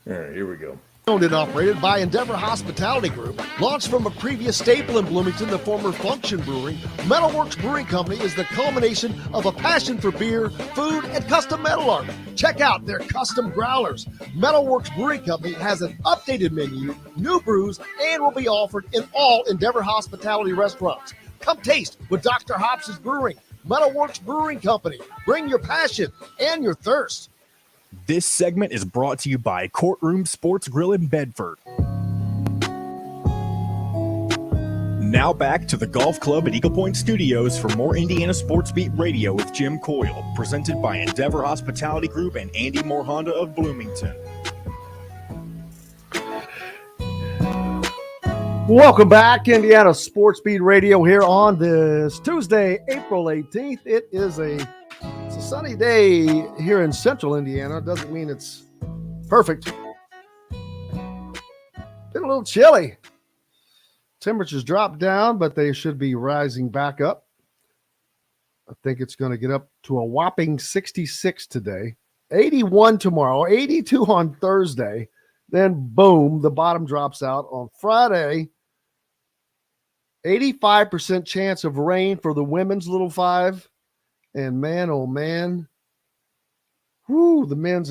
All right, here we go. Owned and operated by Endeavor Hospitality Group, launched from a previous staple in Bloomington, the former Function Brewing, Metalworks Brewing Company is the culmination of a passion for beer, food, and custom metal art. Check out their custom growlers. Metalworks Brewing Company has an updated menu, new brews, and will be offered in all Endeavor Hospitality restaurants. Come taste with Dr. Hops' Brewing. Metalworks Brewing Company. Bring your passion and your thirst. This segment is brought to you by Courtroom Sports Grill in Bedford. Now back to the Golf Club at Eagle Point Studios for more Indiana Sports Beat Radio with Jim Coyle, presented by Endeavor Hospitality Group and Andy Moore Honda of Bloomington. Welcome back, Indiana Sports Beat Radio here on this Tuesday, April 18th. It's a sunny day here in central Indiana. Doesn't mean it's perfect. Been a little chilly. Temperatures dropped down, but they should be rising back up. I think it's going to get up to a whopping 66 today, 81 tomorrow, 82 on Thursday. Then, boom, the bottom drops out on Friday. 85% chance of rain for the women's little five. And man, oh man, the men's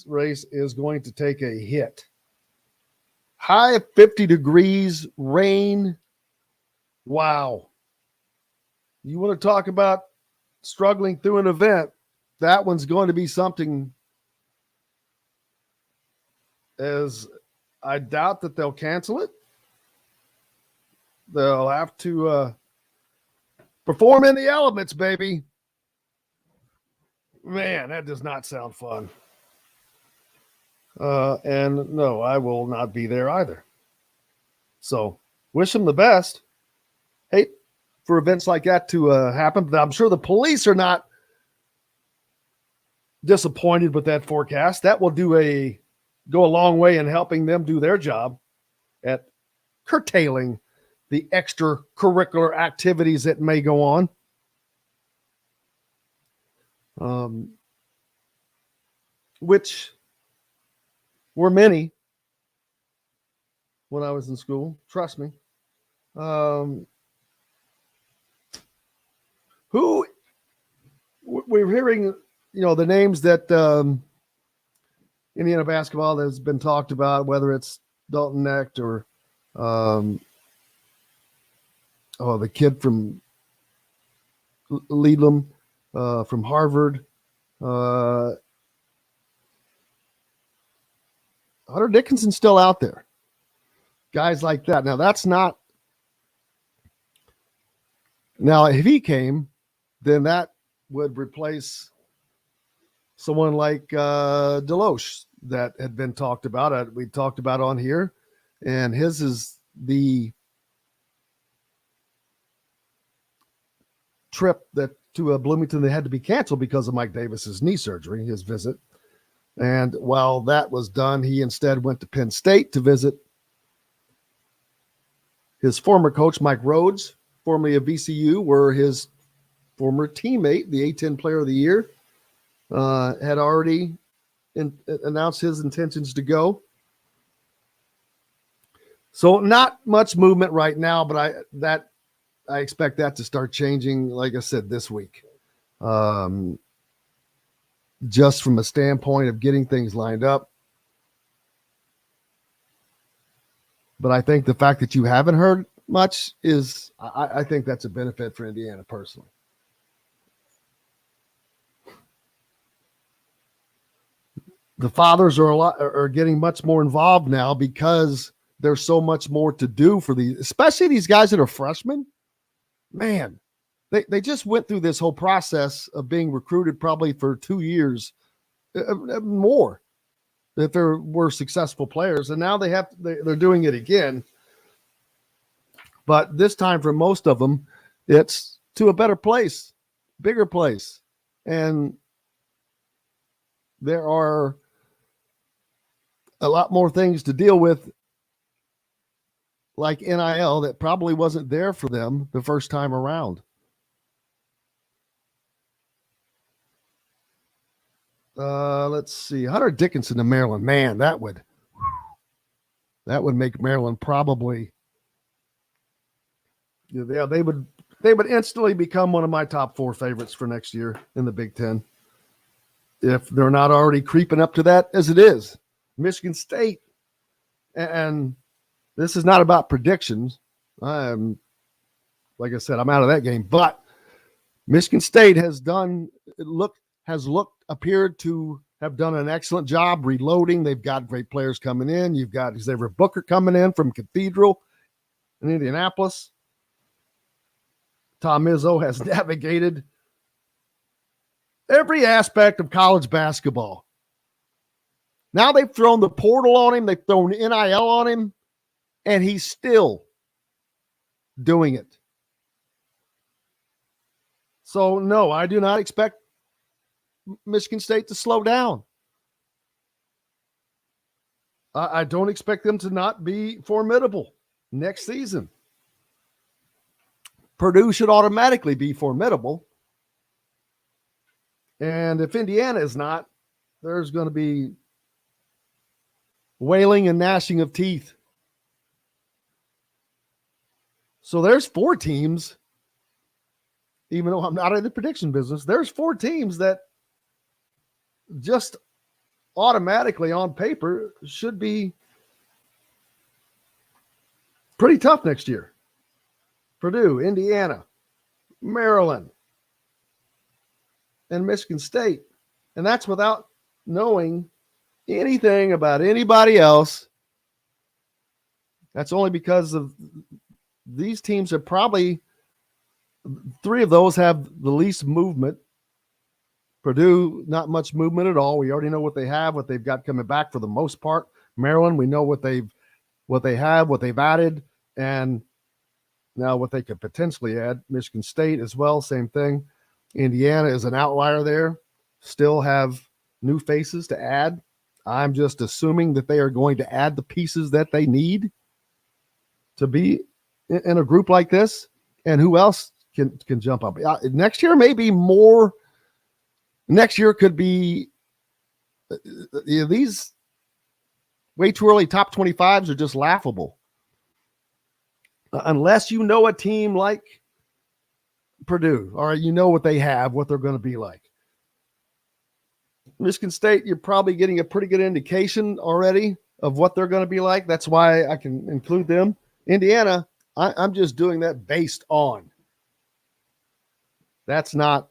race is going to take a hit. High of 50 degrees, rain. Wow. You want to talk about struggling through an event? That one's going to be something, as I doubt that they'll cancel it. They'll have to perform in the elements, baby. Man, that does not sound fun. And no, I will not be there either. So wish them the best. Hate for events like that to happen, but I'm sure the police are not disappointed with that forecast. That will go a long way in helping them do their job at curtailing the extracurricular activities that may go on. Which were many when I was in school. Trust me. Who we're hearing, the names that Indiana basketball has been talked about, whether it's Dalton Knecht or the kid from Leadlam, from Harvard, Hunter Dickinson's still out there. Guys like that. Now, if he came, then that would replace someone like Deloche that had been talked about. We talked about on here, and his is the trip that to Bloomington that had to be canceled because of Mike Davis's knee surgery, his visit. And while that was done, he instead went to Penn State to visit his former coach, Mike Rhodes, formerly of VCU, where his former teammate, the A-10 Player of the Year, had already announced his intentions to go. So not much movement right now, but I expect that to start changing, like I said, this week. Just from a standpoint of getting things lined up. But I think the fact that you haven't heard much is, I think that's a benefit for Indiana personally. The fathers are getting much more involved now because there's so much more to do for these, especially these guys that are freshmen. Man, they just went through this whole process of being recruited probably for 2 years more if they were successful players. And now they're doing it again. But this time for most of them, it's to a better place, bigger place. And there are a lot more things to deal with, like NIL, that probably wasn't there for them the first time around. Let's see. Hunter Dickinson to Maryland. Man, that would make Maryland probably. Yeah, they would instantly become one of my top 4 favorites for next year in the Big Ten, if they're not already creeping up to that as it is. Michigan State, and this is not about predictions. Like I said, I'm out of that game, but Michigan State appeared to have done an excellent job reloading. They've got great players coming in. You've got Xavier Booker coming in from Cathedral in Indianapolis. Tom Izzo has navigated every aspect of college basketball. Now they've thrown the portal on him. They've thrown NIL on him, and he's still doing it. So, no, I do not expect Michigan State to slow down. I don't expect them to not be formidable next season. Purdue should automatically be formidable. And if Indiana is not, there's going to be wailing and gnashing of teeth. So there's 4 teams, even though I'm not in the prediction business, there's 4 teams that just automatically on paper should be pretty tough next year. Purdue, Indiana, Maryland, and Michigan State. And that's without knowing anything about anybody else. That's only because of these teams are probably 3 of those have the least movement. Purdue, not much movement at all. We already know what they have, what they've got coming back for the most part. Maryland, we know what they have, what they've added, and now what they could potentially add. Michigan State as well, same thing. Indiana is an outlier there. Still have new faces to add. I'm just assuming that they are going to add the pieces that they need to be in a group like this. And who else can jump up? Next year may be more. Next year could be these way too early top 25s are just laughable. Unless you know a team like Purdue, or you know what they have, what they're going to be like. Michigan State, you're probably getting a pretty good indication already of what they're going to be like. That's why I can include them. Indiana, I'm just doing that based on. That's not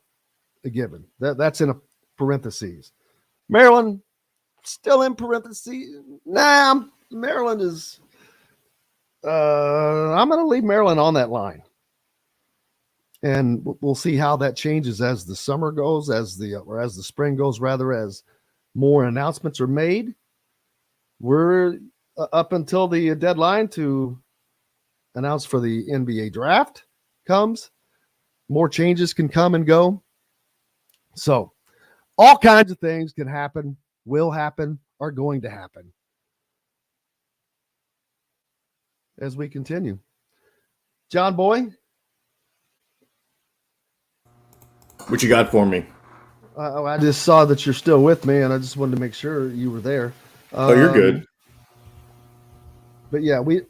a given. That's in a parentheses. Maryland, still in parentheses. Maryland is. I'm going to leave Maryland on that line. And we'll see how that changes as the summer goes, as the spring goes, rather, as more announcements are made. We're up until the deadline to announce for the NBA draft comes. More changes can come and go. So all kinds of things can happen, will happen, are going to happen as we continue. John Boy. What you got for me? I just saw that you're still with me, and I just wanted to make sure you were there. You're good. But yeah, we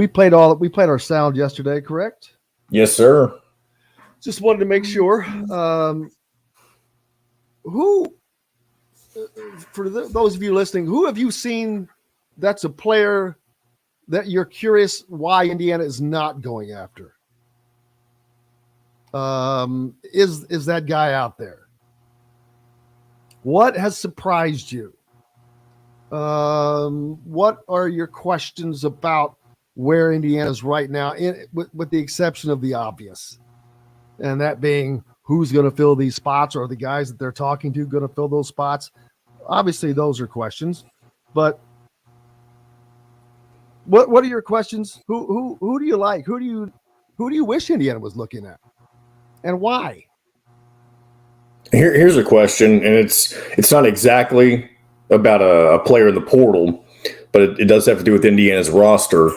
played our sound yesterday, correct? Yes, sir. Just wanted to make sure. Those of you listening, who have you seen that's a player that you're curious why Indiana is not going after? Is that guy out there? What has surprised you? What are your questions about where Indiana's right now, with the exception of the obvious, and that being who's going to fill these spots, or the guys that they're talking to going to fill those spots? Obviously, those are questions, but what are your questions? Who do you like? Who do you wish Indiana was looking at, and why? Here's a question, and it's not exactly about a player in the portal, but it does have to do with Indiana's roster.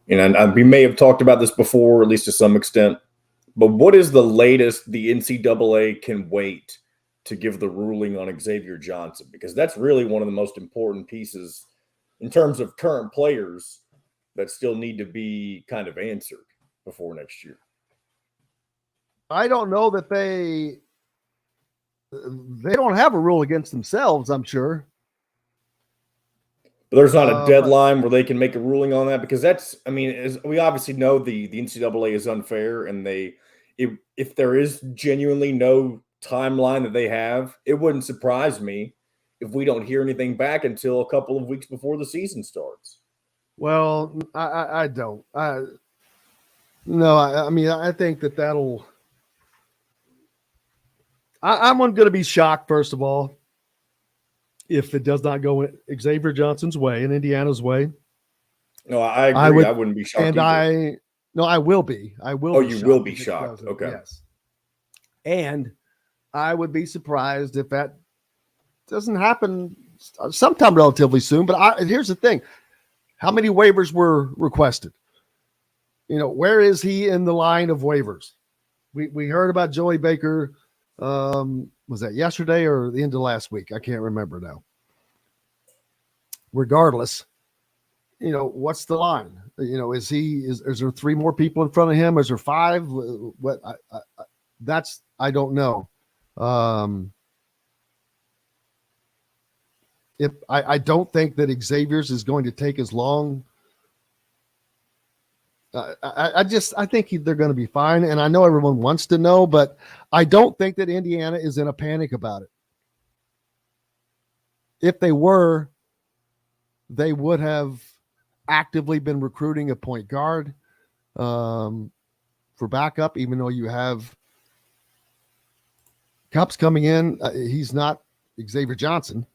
And we may have talked about this before, at least to some extent. But what is the latest the NCAA can wait to give the ruling on Xavier Johnson, because that's really one of the most important pieces in terms of current players that still need to be kind of answered before next year. I don't know that they don't have a rule against themselves, I'm sure. But there's not a deadline where they can make a ruling on that, because that's, I mean, as we obviously know, the NCAA is unfair, and if there is genuinely no timeline that they have, it wouldn't surprise me if we don't hear anything back until a couple of weeks before the season starts. Well, I don't. No, I mean, I think that'll. I'm going to be shocked, first of all, if it does not go Xavier Johnson's way and Indiana's way. No, I agree. I wouldn't be shocked. And either. I will be. I will. Oh, be you shocked will be if it shocked. doesn't. Okay. Yes. And I would be surprised if that doesn't happen sometime relatively soon. But here's the thing: how many waivers were requested? Where is he in the line of waivers? We heard about Joey Baker. Was that yesterday or the end of last week? I can't remember now. Regardless, what's the line? Is there 3 more people in front of him? Is there 5? What? I don't know. If I don't think that Xavier's is going to take as long. I think they're going to be fine, and I know everyone wants to know, but I don't think that Indiana is in a panic about it. If they were, they would have actively been recruiting a point guard for backup, even though you have Cups coming in. He's not Xavier Johnson.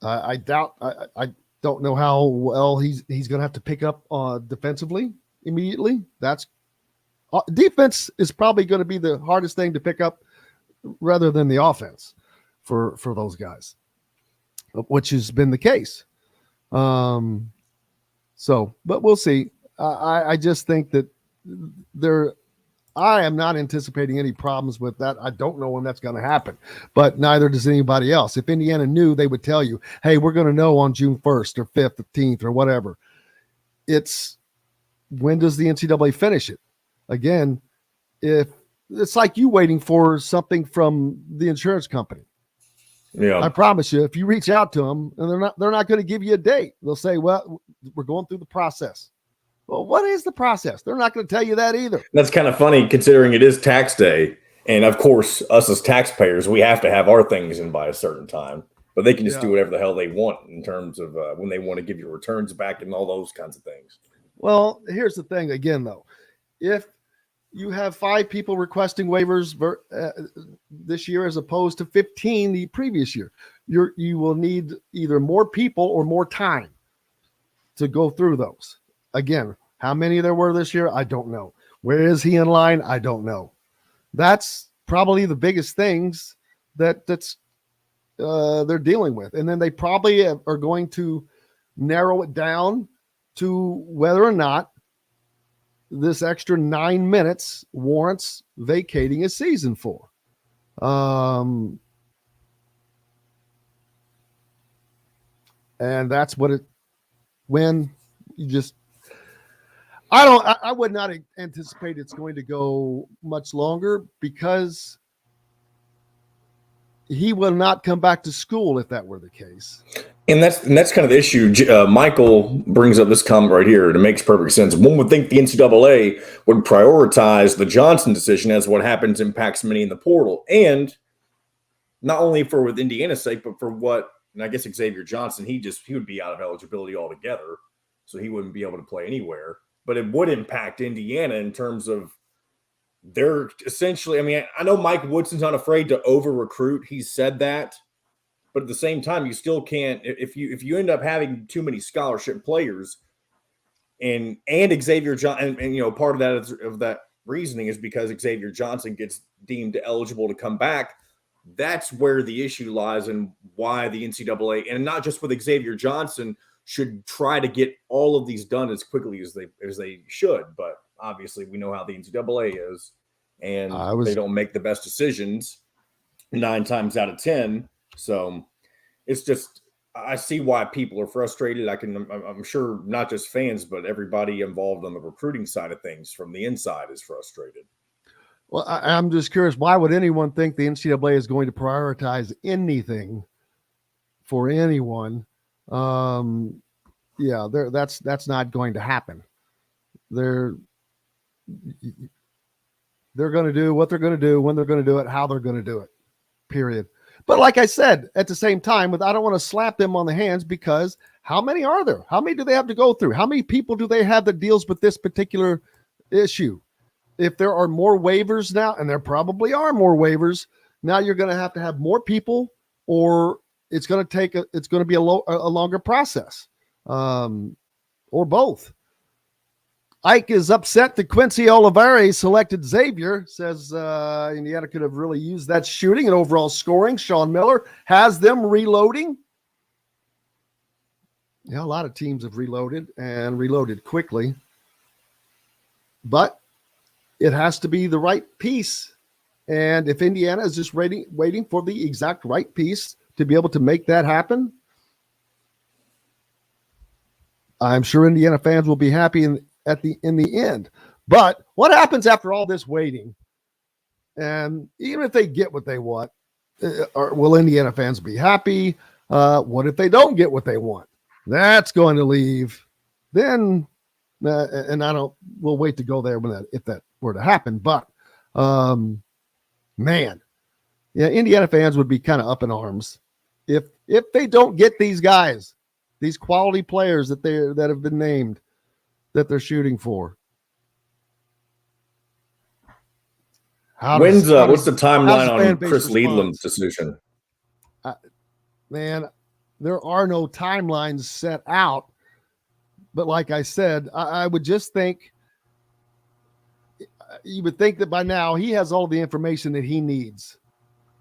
I doubt. I don't know how well he's going to have to pick up defensively immediately. That's defense is probably going to be the hardest thing to pick up rather than the offense for those guys, which has been the case. But we'll see. I just think that I am not anticipating any problems with that. I don't know when that's going to happen, but neither does anybody else. If Indiana knew, they would tell you, hey, we're going to know on June 1st or 5th, 15th or whatever. When does the NCAA finish it? Again, if it's like you waiting for something from the insurance company. Yeah, I promise you, if you reach out to them and they're not going to give you a date, they'll say, well, we're going through the process. Well, what is the process? They're not going to tell you that either. That's kind of funny considering it is tax day. And of course, us as taxpayers, we have to have our things in by a certain time, but they can just do whatever the hell they want in terms of when they want to give you returns back and all those kinds of things. Well, here's the thing again, though. If you have 5 people requesting waivers this year as opposed to 15 the previous year, you will need either more people or more time to go through those. Again, how many there were this year, I don't know. Where is he in line? I don't know. That's probably the biggest things that's they're dealing with. And then they probably are going to narrow it down to whether or not this extra 9 minutes warrants vacating a season for. And that's what when you just, I would not anticipate it's going to go much longer because he will not come back to school if that were the case. And that's kind of the issue. Michael brings up this comment right here, and it makes perfect sense. One would think the NCAA would prioritize the Johnson decision as what happens impacts many in the portal, and not only for with Indiana's sake, but for what, and I guess Xavier Johnson, he would be out of eligibility altogether, so he wouldn't be able to play anywhere. But it would impact Indiana in terms of they're essentially. I mean, I know Mike Woodson's not afraid to over recruit. He's said that. But at the same time, you still can't if you end up having too many scholarship players, and Xavier Johnson, and part of that reasoning is because Xavier Johnson gets deemed eligible to come back. That's where the issue lies, and why the NCAA, and not just with Xavier Johnson, should try to get all of these done as quickly as they should. But obviously, we know how the NCAA is, and they don't make the best decisions. 9 times out of 10. So it's just, I see why people are frustrated. I'm sure not just fans, but everybody involved on the recruiting side of things from the inside is frustrated. Well, I'm just curious, why would anyone think the NCAA is going to prioritize anything for anyone? That's not going to happen. They're going to do what they're going to do, when they're going to do it, how they're going to do it, period. But like I said, at the same time, I don't want to slap them on the hands, because how many are there? How many do they have to go through? How many people do they have that deals with this particular issue? If there are more waivers now, and there probably are more waivers, now you're going to have more people, or it's going to be a longer process, or both. Ike is upset that Quincy Olivares selected Xavier, says Indiana could have really used that shooting and overall scoring. Sean Miller has them reloading. Yeah, a lot of teams have reloaded and reloaded quickly. But it has to be the right piece. And if Indiana is just waiting for the exact right piece to be able to make that happen, I'm sure Indiana fans will be happy in the end. But what happens after all this waiting? And even if they get what they want, will Indiana fans be happy? What if they don't get what they want? That's going to leave. Then, we'll wait to go there if that were to happen. But, Indiana fans would be kind of up in arms if they don't get these guys, these quality players that have been named, that they're shooting for. What's the timeline on Chris Liedland's decision? There are no timelines set out. But like I said, I would just think, you would think that by now he has all the information that he needs.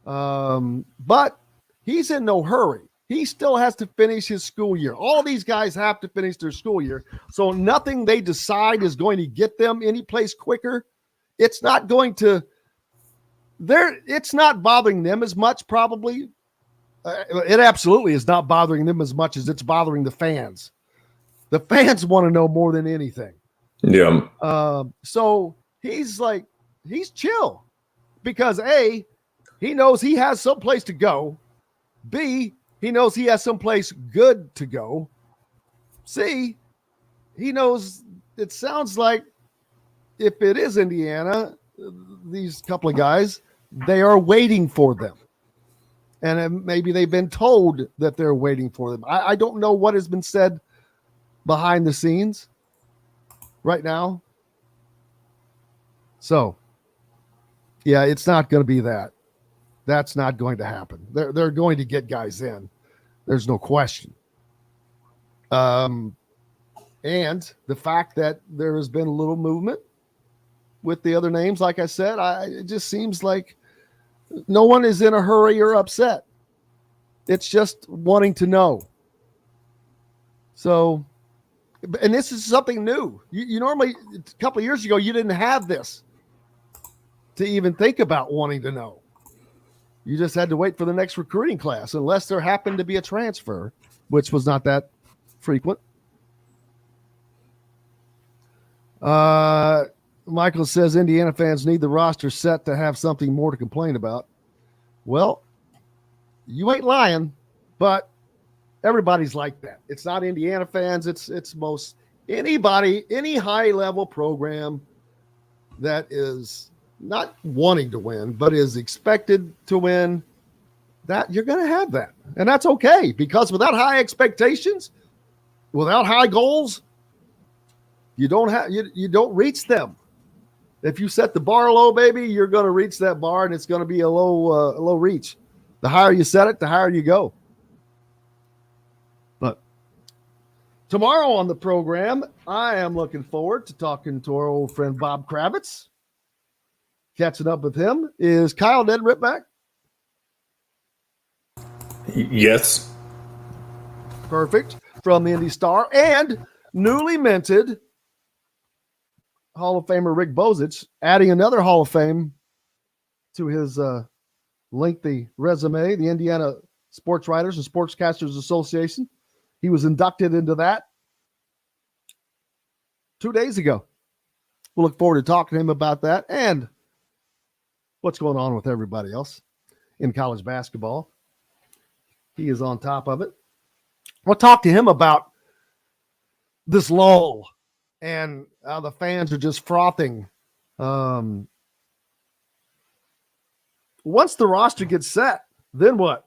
But he's in no hurry. He still has to finish his school year. All these guys have to finish their school year. So nothing they decide is going to get them any place quicker. It's not going to, it's not bothering them as much, probably. It absolutely is not bothering them as much as it's bothering the fans. The fans want to know more than anything. Yeah. So he's chill, because A, he knows he has someplace to go. B, he knows he has someplace good to go. C, he knows, it sounds like if it is Indiana, these couple of guys, they are waiting for them. And maybe they've been told that they're waiting for them. I don't know what has been said behind the scenes right now. So, yeah, it's not going to be that. That's not going to happen. They're going to get guys in. There's no question. And the fact that there has been a little movement with the other names, like I said, it just seems like no one is in a hurry or upset. It's just wanting to know. So, and this is something new. You normally, a couple of years ago, you didn't have this to even think about wanting to know. You just had to wait for the next recruiting class, unless there happened to be a transfer, which was not that frequent. Michael says Indiana fans need the roster set to have something more to complain about. Well, you ain't lying, but everybody's like that. It's not Indiana fans. It's most anybody, any high-level program that is not wanting to win, but is expected to win, that you're going to have that. And that's okay, because without high expectations, without high goals, you don't reach them. If you set the bar low, baby, you're going to reach that bar, and it's going to be a low reach. The higher you set it, the higher you go. But tomorrow on the program, I am looking forward to talking to our old friend Bob Kravitz. Catching up with him. Is Kyle Dead Ripback? Yes. Perfect. From the Indy Star, and newly minted Hall of Famer Rick Bozich, adding another Hall of Fame to his lengthy resume, the Indiana Sports Writers and Sportscasters Association. He was inducted into that 2 days ago. We'll look forward to talking to him about that and what's going on with everybody else in college basketball. He is on top of it. We'll talk to him about this lull and how the fans are just frothing. Once the roster gets set, then what?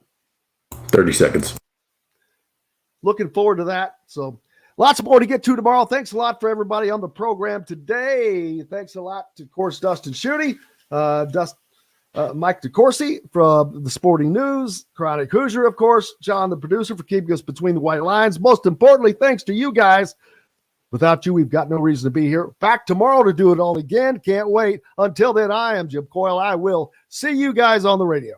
30 seconds. Looking forward to that. So lots more to get to tomorrow. Thanks a lot for everybody on the program today. Thanks a lot to, of course, Dustin Schutte, Mike DeCourcy from the Sporting News, Chronic Hoosier, of course, John, the producer, for keeping us between the white lines. Most importantly, thanks to you guys. Without you, we've got no reason to be here. Back tomorrow to do it all again. Can't wait. Until then, I am Jim Coyle. I will see you guys on the radio.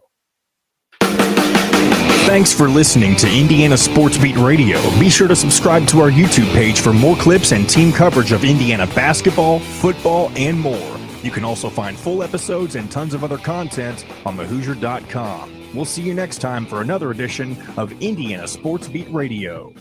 Thanks for listening to Indiana Sports Beat Radio. Be sure to subscribe to our YouTube page for more clips and team coverage of Indiana basketball, football, and more. You can also find full episodes and tons of other content on thehoosier.com. We'll see you next time for another edition of Indiana Sports Beat Radio.